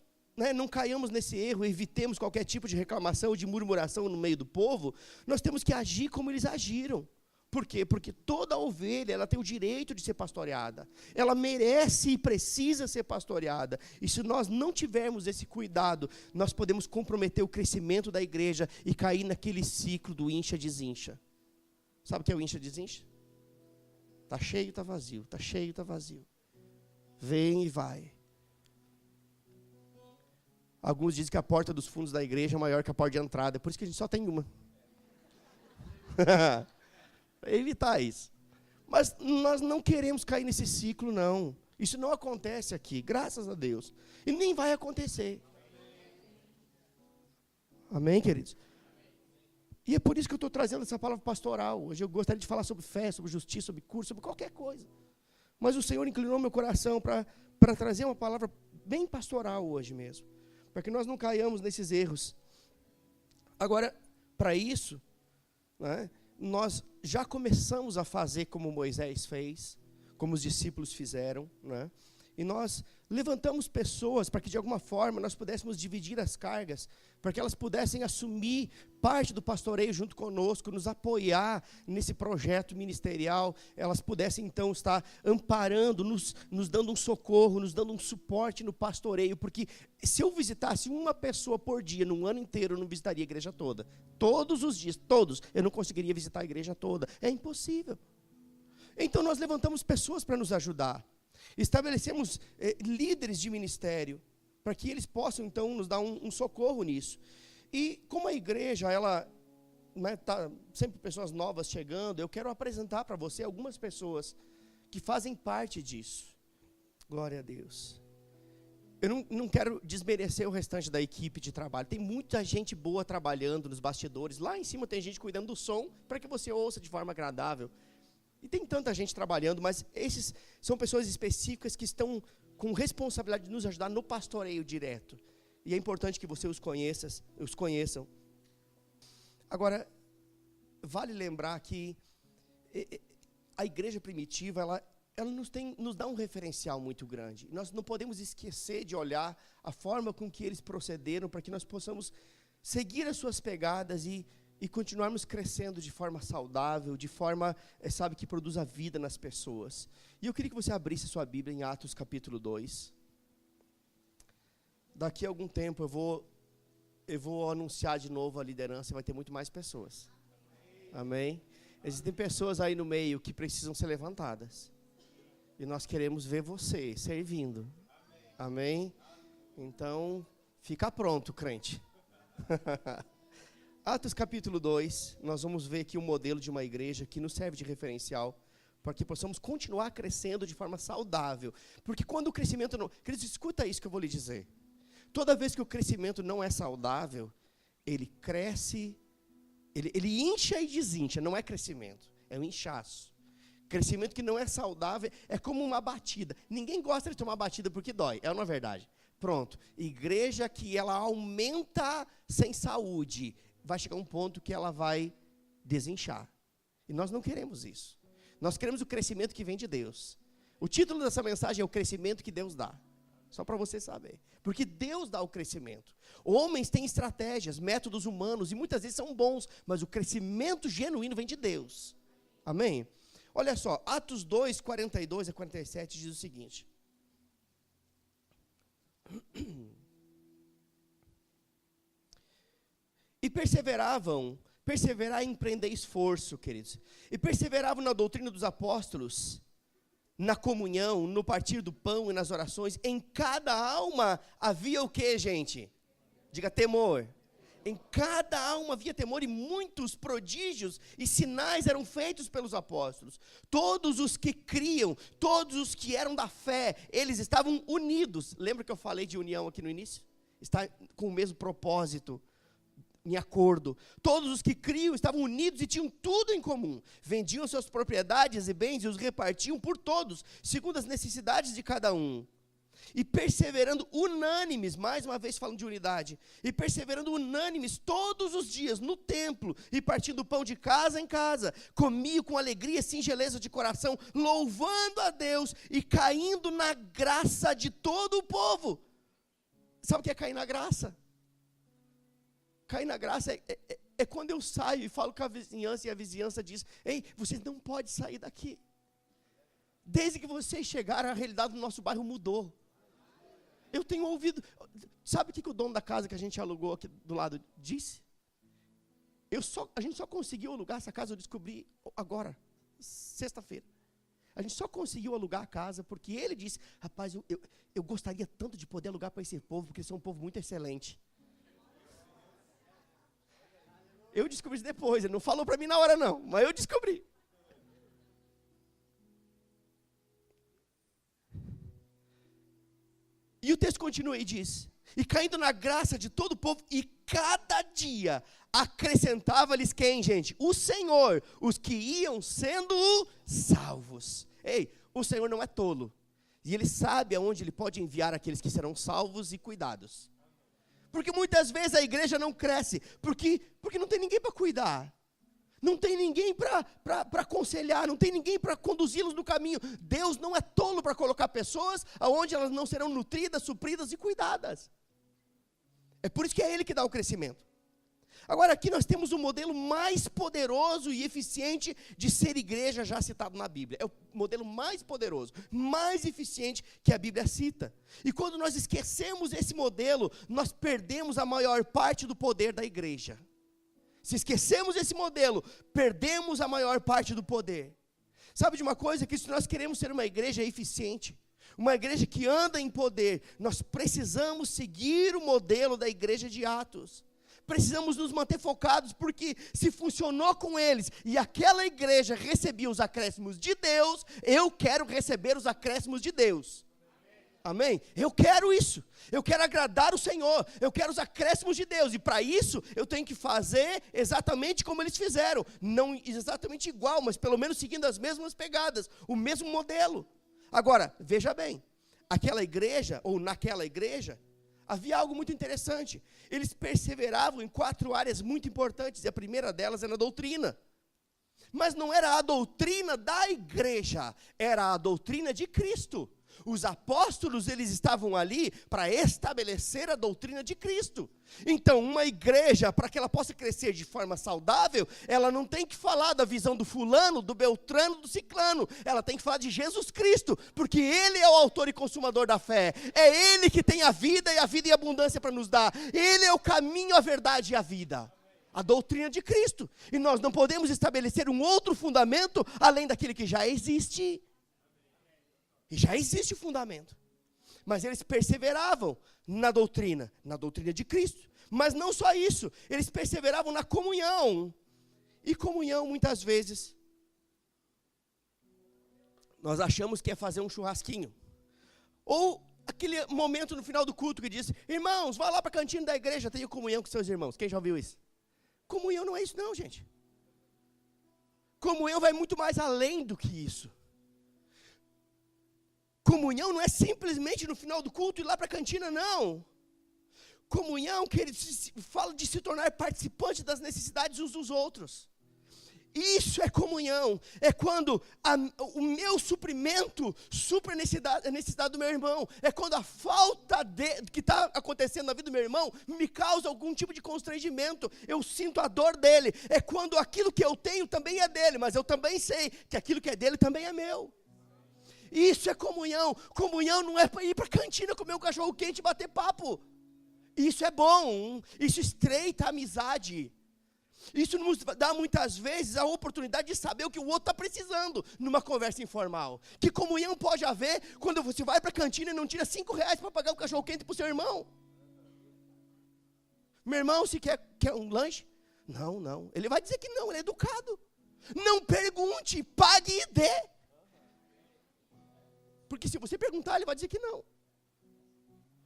caiamos nesse erro, evitemos qualquer tipo de reclamação ou de murmuração no meio do povo, nós temos que agir como eles agiram. Por quê? Porque toda ovelha, ela tem o direito de ser pastoreada. Ela merece e precisa ser pastoreada. E se nós não tivermos esse cuidado, nós podemos comprometer o crescimento da igreja e cair naquele ciclo do incha-desincha. Sabe o que é o incha-desincha? Está cheio, está vazio. Está cheio, está vazio. Vem e vai. Alguns dizem que a porta dos fundos da igreja é maior que a porta de entrada. É por isso que a gente só tem uma. Para evitar isso. Mas nós não queremos cair nesse ciclo, não. Isso não acontece aqui, graças a Deus. E nem vai acontecer. Amém, queridos? E é por isso que eu estou trazendo essa palavra pastoral. Hoje eu gostaria de falar sobre fé, sobre justiça, sobre curso, sobre qualquer coisa. Mas o Senhor inclinou meu coração para trazer uma palavra bem pastoral hoje mesmo. Para que nós não caiamos nesses erros. Agora, para isso, né, nós já começamos a fazer como Moisés fez, como os discípulos fizeram, né? E nós levantamos pessoas para que de alguma forma nós pudéssemos dividir as cargas, para que elas pudessem assumir parte do pastoreio junto conosco, nos apoiar nesse projeto ministerial, elas pudessem então estar amparando, nos dando um socorro, nos dando um suporte no pastoreio, porque se eu visitasse uma pessoa por dia, num ano inteiro, eu não visitaria a igreja toda. Todos os dias, todos, eu não conseguiria visitar a igreja toda. É impossível. Então nós levantamos pessoas para nos ajudar. Estabelecemos líderes de ministério, para que eles possam, então, nos dar um socorro nisso. E como a igreja, ela tá sempre pessoas novas chegando, eu quero apresentar para você algumas pessoas que fazem parte disso. Glória a Deus. Eu não quero desmerecer o restante da equipe de trabalho. Tem muita gente boa trabalhando nos bastidores. Lá em cima tem gente cuidando do som, para que você ouça de forma agradável. E tem tanta gente trabalhando, mas esses são pessoas específicas que estão com responsabilidade de nos ajudar no pastoreio direto. E é importante que você os conheçam. Agora, vale lembrar que a igreja primitiva, ela nos dá um referencial muito grande. Nós não podemos esquecer de olhar a forma com que eles procederam, para que nós possamos seguir as suas pegadas e continuarmos crescendo de forma saudável, de forma, que produza vida nas pessoas. E eu queria que você abrisse a sua Bíblia em Atos capítulo 2. Daqui a algum tempo eu vou anunciar de novo a liderança e vai ter muito mais pessoas. Amém? Existem pessoas aí no meio que precisam ser levantadas. E nós queremos ver você servindo. Amém? Então, fica pronto, crente. Atos capítulo 2, nós vamos ver aqui um modelo de uma igreja que nos serve de referencial, para que possamos continuar crescendo de forma saudável. Porque quando o crescimento não... Queridos, escuta isso que eu vou lhe dizer. Toda vez que o crescimento não é saudável, ele cresce, ele incha e desincha, não é crescimento, é um inchaço. Crescimento que não é saudável é como uma batida. Ninguém gosta de tomar batida porque dói, é uma verdade. Pronto, igreja que ela aumenta sem saúde, vai chegar um ponto que ela vai desinchar. E nós não queremos isso. Nós queremos o crescimento que vem de Deus. O título dessa mensagem é o crescimento que Deus dá. Só para você saber. Porque Deus dá o crescimento. Homens têm estratégias, métodos humanos, e muitas vezes são bons, mas o crescimento genuíno vem de Deus. Amém? Olha só, Atos 2, 42 a 47 diz o seguinte. E perseverar em empreender esforço, queridos. E perseveravam na doutrina dos apóstolos, na comunhão, no partir do pão e nas orações. Em cada alma havia o que, gente? Diga temor. Em cada alma havia temor, e muitos prodígios e sinais eram feitos pelos apóstolos. Todos os que criam, todos os que eram da fé, eles estavam unidos. Lembra que eu falei de união aqui no início? Está com o mesmo propósito, em acordo. Todos os que criam estavam unidos e tinham tudo em comum. Vendiam suas propriedades e bens e os repartiam por todos, segundo as necessidades de cada um. E perseverando unânimes, mais uma vez falando de unidade, e perseverando unânimes todos os dias no templo, e partindo o pão de casa em casa, comiam com alegria e singeleza de coração, louvando a Deus e caindo na graça de todo o povo. Sabe o que é cair na graça? Cair na graça é quando eu saio e falo com a vizinhança, e a vizinhança diz: ei, vocês não podem sair daqui. Desde que vocês chegaram, a realidade do nosso bairro mudou. Eu tenho ouvido. Sabe o que o dono da casa que a gente alugou aqui do lado disse? A gente só conseguiu alugar essa casa, eu descobri agora, sexta-feira. A gente só conseguiu alugar a casa porque ele disse: rapaz, eu gostaria tanto de poder alugar para esse povo, porque eles são um povo muito excelente. Eu descobri isso depois, ele não falou para mim na hora não, mas eu descobri. E o texto continua e diz: e caindo na graça de todo o povo, e cada dia acrescentava-lhes quem, gente? O Senhor, os que iam sendo salvos. Ei, o Senhor não é tolo, e Ele sabe aonde Ele pode enviar aqueles que serão salvos e cuidados. Porque muitas vezes a igreja não cresce, porque não tem ninguém para cuidar. não tem ninguém para aconselhar, não tem ninguém para conduzi-los no caminho. Deus não é tolo para colocar pessoas aonde elas não serão nutridas, supridas e cuidadas. É por isso que é Ele que dá o crescimento. Agora aqui nós temos o modelo mais poderoso e eficiente de ser igreja já citado na Bíblia. É o modelo mais poderoso, mais eficiente que a Bíblia cita. E quando nós esquecemos esse modelo, nós perdemos a maior parte do poder da igreja. Se esquecemos esse modelo, perdemos a maior parte do poder. Sabe de uma coisa? Que se nós queremos ser uma igreja eficiente, uma igreja que anda em poder, nós precisamos seguir o modelo da igreja de Atos. Precisamos nos manter focados, porque se funcionou com eles, e aquela igreja recebia os acréscimos de Deus, eu quero receber os acréscimos de Deus. Amém? Eu quero isso, eu quero agradar o Senhor, eu quero os acréscimos de Deus, e para isso, eu tenho que fazer exatamente como eles fizeram, não exatamente igual, mas pelo menos seguindo as mesmas pegadas, o mesmo modelo. Agora, veja bem, aquela igreja, ou naquela igreja, havia algo muito interessante. Eles perseveravam em 4 áreas muito importantes, e a primeira delas era a doutrina. Mas não era a doutrina da igreja, era a doutrina de Cristo. Os apóstolos, eles estavam ali para estabelecer a doutrina de Cristo. Então, uma igreja, para que ela possa crescer de forma saudável, ela não tem que falar da visão do fulano, do beltrano, do ciclano. Ela tem que falar de Jesus Cristo, porque Ele é o autor e consumador da fé. É Ele que tem a vida e abundância para nos dar. Ele é o caminho, a verdade e a vida. A doutrina de Cristo. E nós não podemos estabelecer um outro fundamento, além daquele que já existe. E já existe o fundamento. Mas eles perseveravam na doutrina de Cristo. Mas não só isso, eles perseveravam na comunhão. E comunhão, muitas vezes, nós achamos que é fazer um churrasquinho. Ou aquele momento no final do culto que diz: irmãos, vá lá para a cantina da igreja, tenha comunhão com seus irmãos. Quem já ouviu isso? Comunhão não é isso não, gente. Comunhão vai muito mais além do que isso. Comunhão não é simplesmente no final do culto ir lá para a cantina, não. Comunhão, que ele fala de se tornar participante das necessidades uns dos outros. Isso é comunhão. É quando o meu suprimento supra a necessidade do meu irmão. É quando a falta que está acontecendo na vida do meu irmão me causa algum tipo de constrangimento. Eu sinto a dor dele. É quando aquilo que eu tenho também é dele, mas eu também sei que aquilo que é dele também é meu. Isso é comunhão. Comunhão não é para ir para a cantina comer um cachorro quente e bater papo. Isso é bom. Isso estreita a amizade. Isso nos dá muitas vezes a oportunidade de saber o que o outro está precisando numa conversa informal. Que comunhão pode haver quando você vai para a cantina e não tira R$5 para pagar o cachorro quente para o seu irmão? Meu irmão, se quer um lanche? Não. Ele vai dizer que não, ele é educado. Não pergunte, pague e dê. Porque se você perguntar, ele vai dizer que não.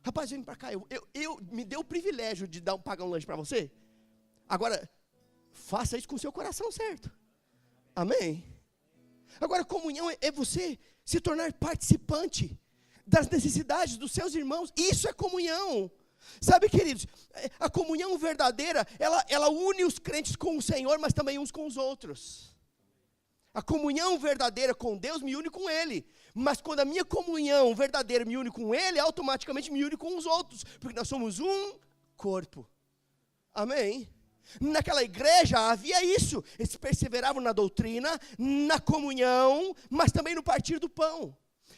Rapaz, vem para cá, eu me dei o privilégio de pagar um lanche para você. Agora, faça isso com o seu coração certo. Amém? Agora, comunhão é você se tornar participante das necessidades dos seus irmãos. Isso é comunhão. Sabe, queridos, a comunhão verdadeira, ela une os crentes com o Senhor, mas também uns com os outros. A comunhão verdadeira com Deus me une com Ele. Mas quando a minha comunhão verdadeira me une com Ele, automaticamente me une com os outros. Porque nós somos um corpo. Amém? Naquela igreja havia isso. Eles perseveravam na doutrina, na comunhão, mas também no partir do pão.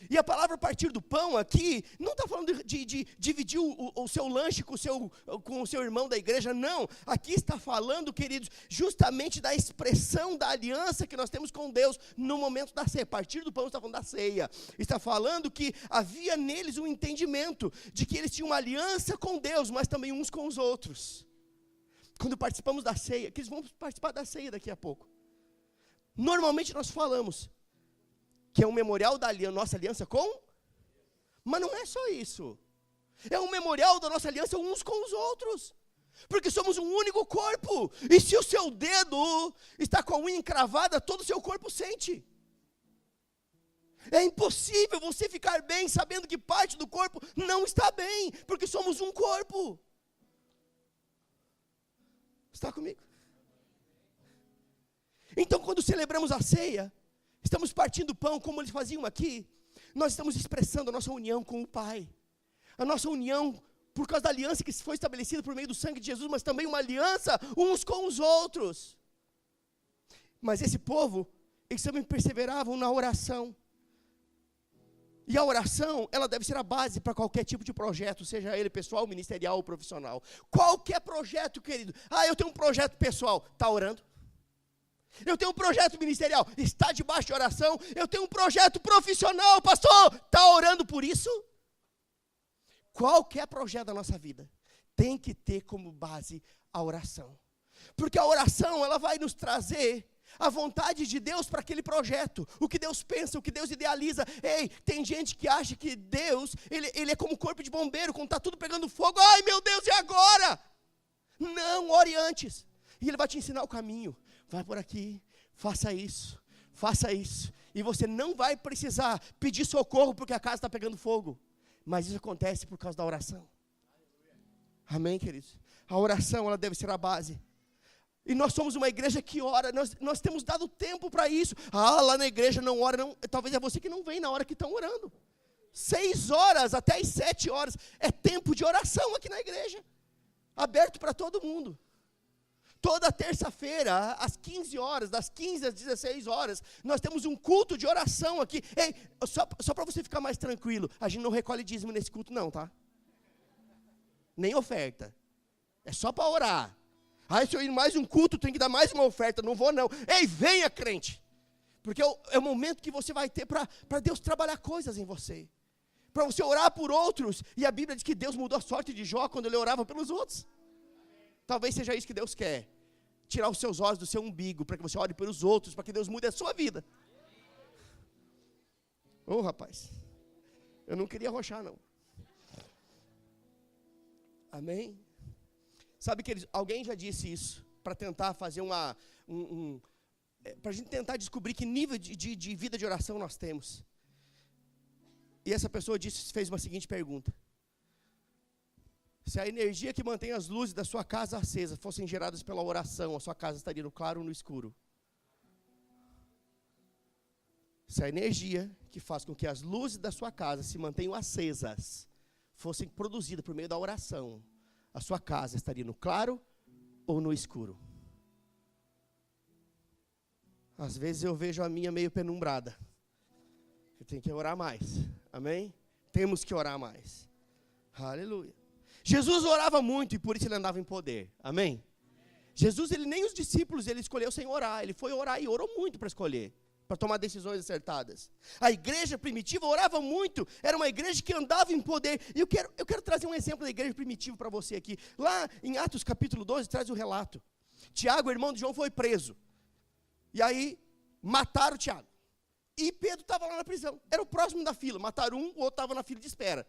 E a palavra partir do pão aqui, não está falando de dividir o seu lanche com o seu irmão da igreja, não. Aqui está falando, queridos, justamente da expressão da aliança que nós temos com Deus no momento da ceia. Partir do pão está falando da ceia. Está falando que havia neles um entendimento de que eles tinham uma aliança com Deus, mas também uns com os outros. Quando participamos da ceia, que eles vão participar da ceia daqui a pouco. Normalmente nós falamos que é um memorial da nossa aliança com, mas não é só isso. É um memorial da nossa aliança uns com os outros. Porque somos um único corpo. E se o seu dedo está com a unha encravada, todo o seu corpo sente. É impossível você ficar bem sabendo que parte do corpo não está bem, porque somos um corpo. Está comigo? quando celebramos a ceia, estamos partindo o pão, como eles faziam aqui, nós estamos expressando a nossa união com o Pai. A nossa união por causa da aliança que foi estabelecida por meio do sangue de Jesus, mas também uma aliança uns com os outros. Mas esse povo, eles também perseveravam na oração. E a oração, ela deve ser a base para qualquer tipo de projeto, seja ele pessoal, ministerial ou profissional. Qualquer projeto, querido. Eu tenho um projeto pessoal, está orando? Eu tenho um projeto ministerial, está debaixo de oração? Eu tenho um projeto profissional, pastor, está orando por isso? Qualquer projeto da nossa vida tem que ter como base a oração. Porque a oração, ela vai nos trazer a vontade de Deus para aquele projeto, o que Deus pensa, o que Deus idealiza. Ei, tem gente que acha que Deus, ele é como um corpo de bombeiro, quando está tudo pegando fogo, ai meu Deus, e agora? Não, ore antes, e Ele vai te ensinar o caminho, vai por aqui, faça isso, e você não vai precisar pedir socorro porque a casa está pegando fogo, mas isso acontece por causa da oração. Amém, queridos? A oração, ela deve ser a base. E nós somos uma igreja que ora, nós temos dado tempo para isso. Lá na igreja não ora, não, talvez é você que não vem na hora que estão orando. 6 horas até as 7 horas, é tempo de oração aqui na igreja, aberto para todo mundo. Toda terça-feira, às 15 horas, das 15 às 16 horas, nós temos um culto de oração aqui. Ei, só para você ficar mais tranquilo, a gente não recolhe dízimo nesse culto não, tá? Nem oferta, é só para orar. Se eu ir mais um culto, tem que dar mais uma oferta, não vou não. Ei, venha crente, porque é o momento que você vai ter para Deus trabalhar coisas em você, para você orar por outros, e a Bíblia diz que Deus mudou a sorte de Jó quando ele orava pelos outros. Talvez seja isso que Deus quer, tirar os seus olhos do seu umbigo, para que você ore pelos outros, para que Deus mude a sua vida. Rapaz, eu não queria arrochar não. Amém? Sabe que alguém já disse isso, para tentar fazer para a gente tentar descobrir que nível de vida de oração nós temos. E essa pessoa fez uma seguinte pergunta: se a energia que mantém as luzes da sua casa acesa fossem geradas pela oração, a sua casa estaria no claro ou no escuro? Se a energia que faz com que as luzes da sua casa se mantenham acesas fossem produzidas por meio da oração, a sua casa estaria no claro ou no escuro? Às vezes eu vejo a minha meio penumbrada. Eu tenho que orar mais. Amém? Temos que orar mais. Aleluia. Jesus orava muito e por isso ele andava em poder. Amém? Jesus, nem os discípulos, ele escolheu sem orar. Ele foi orar e orou muito para escolher, para tomar decisões acertadas. A igreja primitiva orava muito, era uma igreja que andava em poder. E eu quero trazer um exemplo da igreja primitiva para você aqui. Lá em Atos capítulo 12, traz o relato. Tiago, irmão de João, foi preso. E aí, mataram Tiago. E Pedro estava lá na prisão. Era o próximo da fila. Mataram um, o outro estava na fila de espera.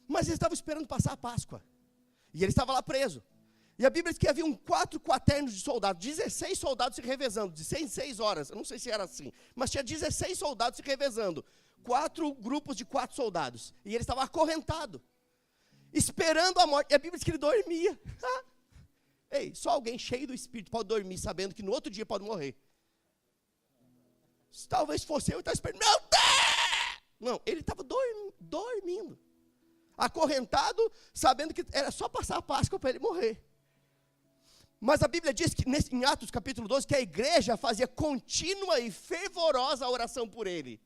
Mas eles estavam esperando passar a Páscoa. E ele estava lá preso. E a Bíblia diz que haviam 4 quaternos de soldados, 16 soldados se revezando, de 6 em 6 horas, eu não sei se era assim, mas tinha 16 soldados se revezando, 4 grupos de 4 soldados, e ele estava acorrentado, esperando a morte, e a Bíblia diz que ele dormia. Ei, só alguém cheio do Espírito pode dormir, sabendo que no outro dia pode morrer. Talvez fosse eu e estava esperando, meu Deus! Não, ele estava dormindo, acorrentado, sabendo que era só passar a Páscoa para ele morrer. Mas a Bíblia diz que em Atos capítulo 12, que a igreja fazia contínua e fervorosa oração por ele.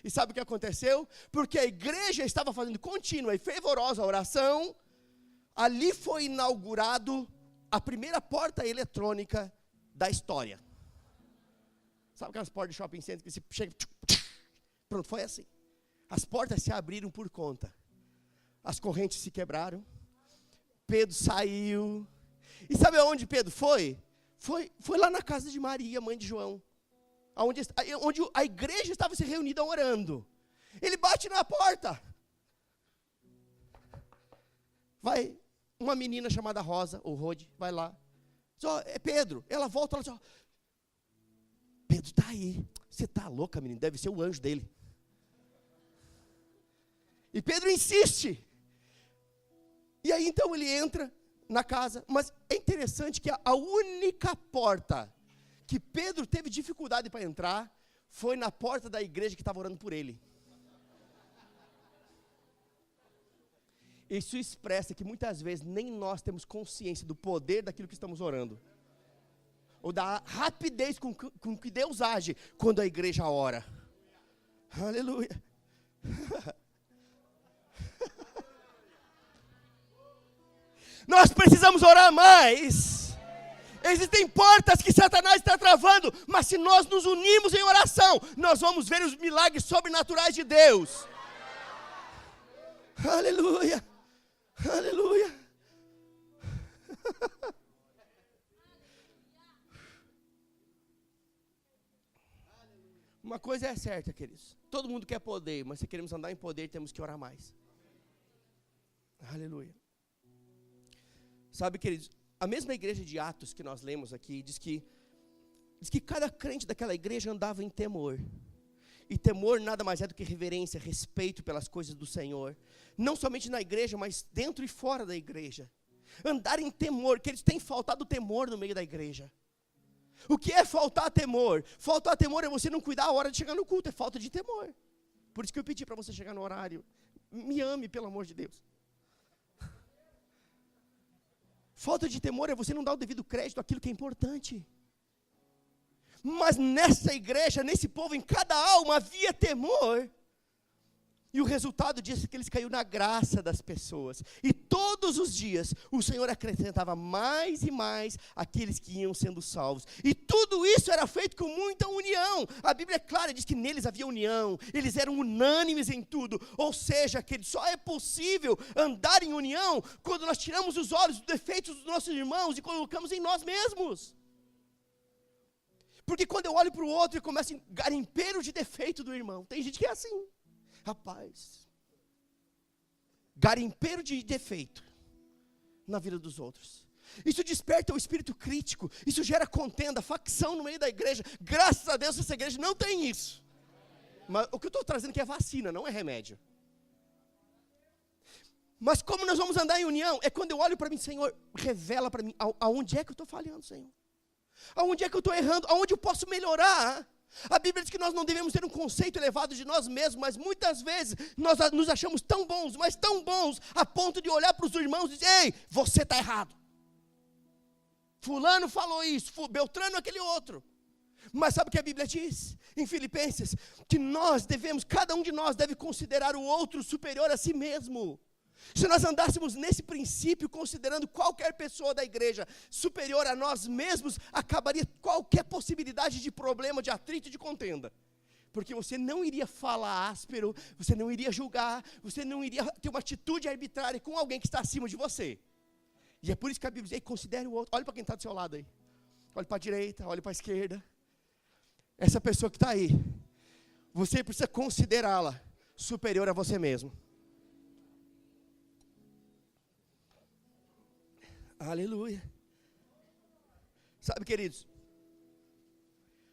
E sabe o que aconteceu? Porque a igreja estava fazendo contínua e fervorosa oração, ali foi inaugurado a primeira porta eletrônica da história. Sabe aquelas portas de shopping center que você chega... Pronto, foi assim. As portas se abriram por conta. As correntes se quebraram. Pedro saiu... E sabe aonde Pedro foi? Foi lá na casa de Maria, mãe de João, onde a igreja estava se reunida orando. Ele bate na porta. Vai uma menina chamada Rosa, ou Rode, vai lá. É Pedro. Ela volta, ela diz, Pedro está aí. Você está louca, menina? Deve ser o anjo dele. E Pedro insiste. E aí então ele entra na casa, mas é interessante que a única porta que Pedro teve dificuldade para entrar foi na porta da igreja que estava orando por ele. Isso expressa que muitas vezes nem nós temos consciência do poder daquilo que estamos orando. Ou da rapidez com que Deus age quando a igreja ora. Aleluia. Nós precisamos orar mais. Existem portas que Satanás está travando, mas se nós nos unirmos em oração, nós vamos ver os milagres sobrenaturais de Deus. Aleluia. Aleluia. Uma coisa é certa, queridos. Todo mundo quer poder, mas se queremos andar em poder, temos que orar mais. Aleluia. Sabe, queridos, a mesma igreja de Atos que nós lemos aqui, diz que cada crente daquela igreja andava em temor. E temor nada mais é do que reverência, respeito pelas coisas do Senhor. Não somente na igreja, mas dentro e fora da igreja. Andar em temor, que eles têm faltado temor no meio da igreja. O que é faltar temor? Faltar temor é você não cuidar a hora de chegar no culto, é falta de temor. Por isso que eu pedi para você chegar no horário. Me ame, pelo amor de Deus. Falta de temor é você não dar o devido crédito àquilo que é importante. Mas nessa igreja, nesse povo, em cada alma havia temor. E o resultado disso é que eles caíram na graça das pessoas. E todos os dias o Senhor acrescentava mais e mais aqueles que iam sendo salvos. E tudo isso era feito com muita união. A Bíblia é clara, diz que neles havia união. Eles eram unânimes em tudo. Ou seja, que só é possível andar em união quando nós tiramos os olhos dos defeitos dos nossos irmãos e colocamos em nós mesmos. Porque quando eu olho para o outro e começo a garimpeiro de defeito do irmão, tem gente que é assim. Rapaz, garimpeiro de defeito na vida dos outros. Isso desperta o espírito crítico, isso gera contenda, facção no meio da igreja. Graças a Deus essa igreja não tem isso. Mas o que eu estou trazendo aqui é vacina, não é remédio. Mas como nós vamos andar em união? É quando eu olho para mim, Senhor, revela para mim, aonde é que eu estou falhando, Senhor? Aonde é que eu estou errando? Aonde eu posso melhorar? A Bíblia diz que nós não devemos ter um conceito elevado de nós mesmos, mas muitas vezes nós nos achamos tão bons, mas tão bons, a ponto de olhar para os irmãos e dizer, ei, você está errado. Fulano falou isso, Beltrano aquele outro. Mas sabe o que a Bíblia diz? Em Filipenses, que nós devemos, cada um de nós deve considerar o outro superior a si mesmo. Se nós andássemos nesse princípio, considerando qualquer pessoa da igreja superior a nós mesmos, acabaria qualquer possibilidade de problema, de atrito e de contenda. Porque você não iria falar áspero, você não iria julgar, você não iria ter uma atitude arbitrária com alguém que está acima de você. E é por isso que a Bíblia diz, considere o outro. Olha para quem está do seu lado aí. Olhe para a direita, olhe para a esquerda. Essa pessoa que está aí, você precisa considerá-la superior a você mesmo. Aleluia. Sabe, queridos,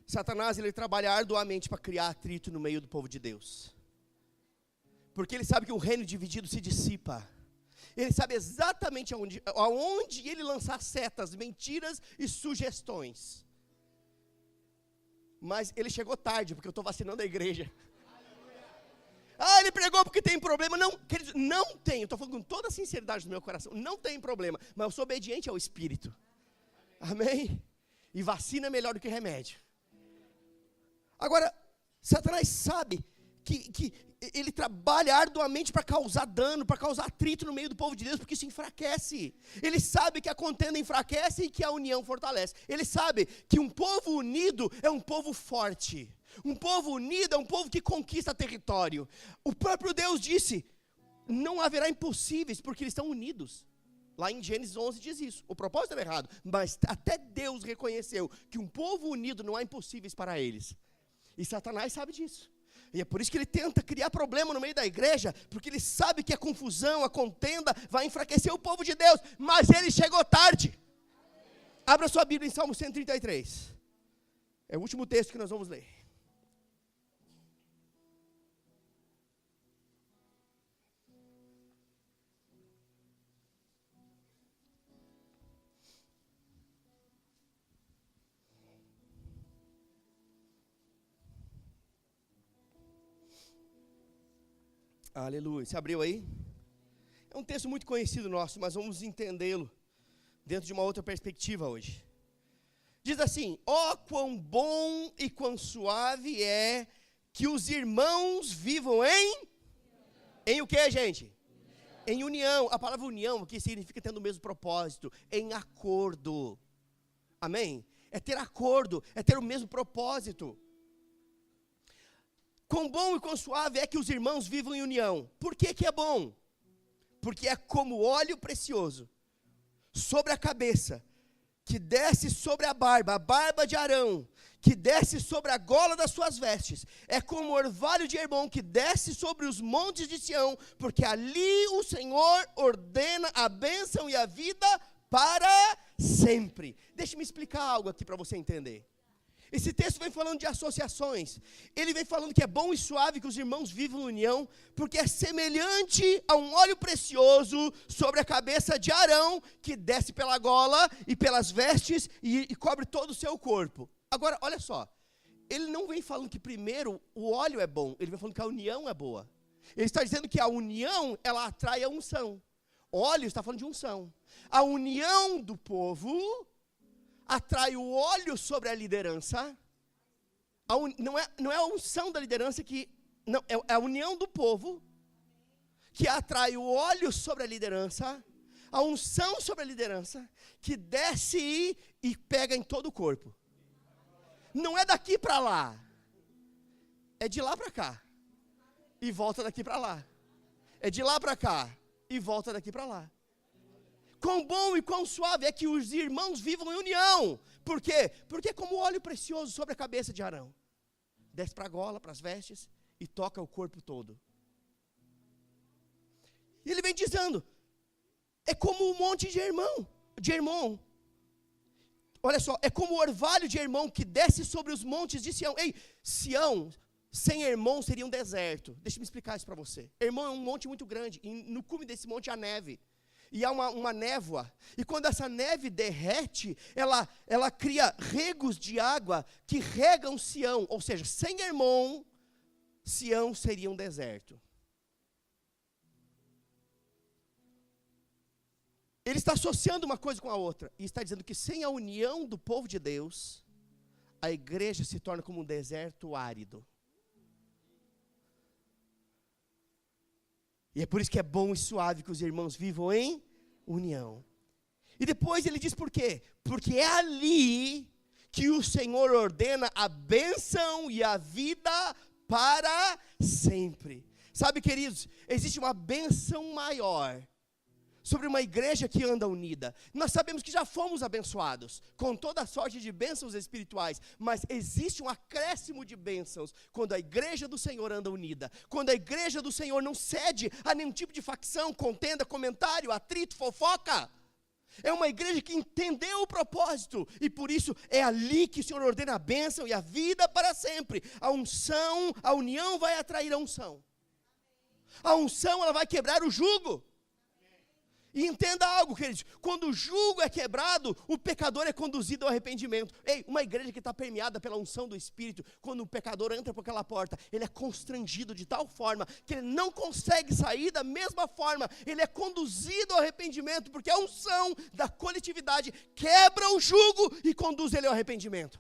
Satanás ele trabalha arduamente para criar atrito no meio do povo de Deus. Porque ele sabe que o reino dividido se dissipa. Ele sabe exatamente aonde ele lançar setas, mentiras e sugestões. Mas ele chegou tarde, porque eu estou vacinando a igreja. Ah, ele pregou porque tem problema. Não, queridos, não tem. Eu estou falando com toda a sinceridade do meu coração. Não tem problema. Mas eu sou obediente ao Espírito. Amém? E vacina é melhor do que remédio. Agora, Satanás sabe que ele trabalha arduamente para causar dano, para causar atrito no meio do povo de Deus, porque isso enfraquece. Ele sabe que a contenda enfraquece e que a união fortalece. Ele sabe que um povo unido é um povo forte. Um povo unido é um povo que conquista território. O próprio Deus disse, não haverá impossíveis, porque eles estão unidos. Lá em Gênesis 11 diz isso. O propósito era errado, mas até Deus reconheceu que um povo unido não há impossíveis para eles. E Satanás sabe disso. E é por isso que ele tenta criar problema no meio da igreja, porque ele sabe que a confusão, a contenda vai enfraquecer o povo de Deus, mas ele chegou tarde. Abra sua Bíblia em Salmo 133. É o último texto que nós vamos ler. Aleluia. Você abriu aí? É um texto muito conhecido nosso, mas vamos entendê-lo dentro de uma outra perspectiva hoje. Diz assim: ó, quão bom e quão suave é que os irmãos vivam em o que, gente? Em união. A palavra união aqui significa tendo o mesmo propósito, em acordo. Amém? É ter acordo, é ter o mesmo propósito. Quão bom e quão suave é que os irmãos vivam em união. Por que que é bom? Porque é como óleo precioso sobre a cabeça, que desce sobre a barba de Arão, que desce sobre a gola das suas vestes. É como o orvalho de Hermon, que desce sobre os montes de Sião, porque ali o Senhor ordena a bênção e a vida para sempre. Deixa-me explicar algo aqui para você entender. Esse texto vem falando de associações. Ele vem falando que é bom e suave que os irmãos vivam em união, porque é semelhante a um óleo precioso sobre a cabeça de Arão, que desce pela gola e pelas vestes e cobre todo o seu corpo. Agora, olha só. Ele não vem falando que primeiro o óleo é bom, ele vem falando que a união é boa. Ele está dizendo que a união, ela atrai a unção. Óleo está falando de unção. A união do povo atrai o óleo sobre a liderança. Não é a unção da liderança que... Não, é a união do povo que atrai o óleo sobre a liderança, a unção sobre a liderança, que desce e pega em todo o corpo. Não é daqui para lá. É de lá para cá. E volta daqui para lá. É de lá para cá. E volta daqui para lá. Quão bom e quão suave é que os irmãos vivam em união. Por quê? Porque é como óleo precioso sobre a cabeça de Arão. Desce para a gola, para as vestes e toca o corpo todo. E ele vem dizendo, é como um monte de Hermon. Olha só, é como o orvalho de Hermon que desce sobre os montes de Sião. Ei, Sião, sem Hermon seria um deserto. Deixa eu me explicar isso para você. Hermon é um monte muito grande, e no cume desse monte há neve. E há uma névoa, e quando essa neve derrete, ela cria regos de água que regam Sião, ou seja, sem Hermon, Sião seria um deserto. Ele está associando uma coisa com a outra, e está dizendo que sem a união do povo de Deus, a igreja se torna como um deserto árido. E é por isso que é bom e suave que os irmãos vivam em união. E depois ele diz por quê? Porque é ali que o Senhor ordena a bênção e a vida para sempre. Sabe, queridos, existe uma bênção maior sobre uma igreja que anda unida. Nós sabemos que já fomos abençoados com toda sorte de bênçãos espirituais, mas existe um acréscimo de bênçãos quando a igreja do Senhor anda unida, quando a igreja do Senhor não cede a nenhum tipo de facção, contenda, comentário, atrito, fofoca. É uma igreja que entendeu o propósito, e por isso é ali que o Senhor ordena a bênção e a vida para sempre. A unção, a união vai atrair a unção. A unção, ela vai quebrar o jugo. E entenda algo, queridos, quando o jugo é quebrado, o pecador é conduzido ao arrependimento. Ei, uma igreja que está permeada pela unção do Espírito, quando o pecador entra por aquela porta, ele é constrangido de tal forma, que ele não consegue sair da mesma forma, ele é conduzido ao arrependimento, porque a unção da coletividade quebra o jugo e conduz ele ao arrependimento.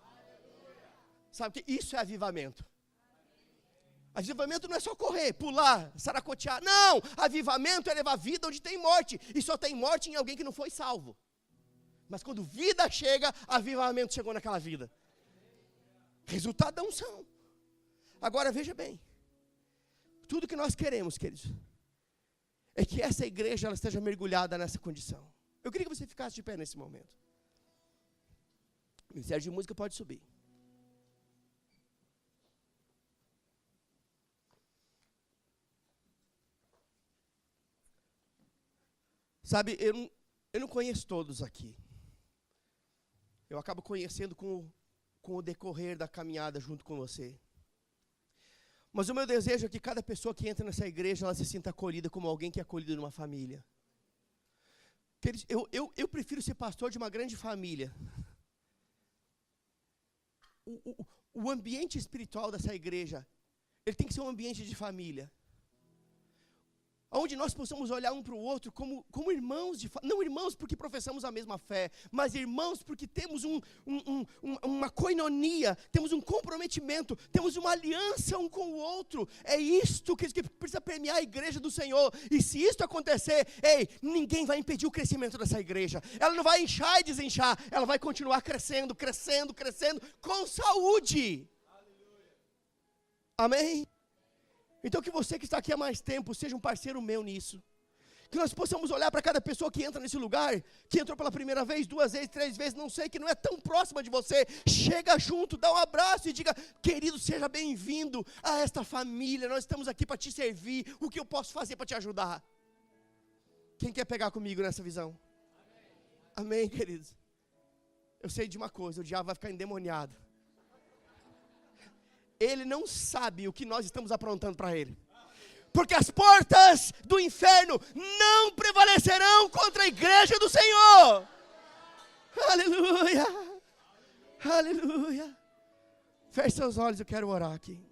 Sabe que isso é avivamento. Avivamento não é só correr, pular, saracotear. Não, avivamento é levar vida onde tem morte. E só tem morte em alguém que não foi salvo. Mas quando vida chega, avivamento chegou naquela vida. Resultado da unção. Agora veja bem. Tudo que nós queremos, queridos, é que essa igreja ela esteja mergulhada nessa condição. Eu queria que você ficasse de pé nesse momento. O Ministério de Música pode subir. Sabe, eu não conheço todos aqui. Eu acabo conhecendo com o decorrer da caminhada junto com você. Mas o meu desejo é que cada pessoa que entra nessa igreja, ela se sinta acolhida como alguém que é acolhido numa família. Eu prefiro ser pastor de uma grande família. O ambiente espiritual dessa igreja, ele tem que ser um ambiente de família. onde nós possamos olhar um para o outro como irmãos, não irmãos porque professamos a mesma fé, mas irmãos porque temos uma koinonia, temos um comprometimento, temos uma aliança um com o outro. É isto que precisa permear a igreja do Senhor. E se isto acontecer, ninguém vai impedir o crescimento dessa igreja. Ela não vai inchar e desinchar, ela vai continuar crescendo, crescendo, crescendo, com saúde. Amém? Então que você que está aqui há mais tempo seja um parceiro meu nisso. Que nós possamos olhar para cada pessoa que entra nesse lugar, que entrou pela primeira vez, 2 vezes, 3 vezes, não sei, que não é tão próxima de você. Chega junto, dá um abraço e diga: querido, seja bem-vindo a esta família, nós estamos aqui para te servir, o que eu posso fazer para te ajudar? Quem quer pegar comigo nessa visão? Amém, queridos? Eu sei de uma coisa, o diabo vai ficar endemoniado. Ele não sabe o que nós estamos aprontando para ele. Porque as portas do inferno não prevalecerão contra a igreja do Senhor. Aleluia. Aleluia. Feche seus olhos, eu quero orar aqui.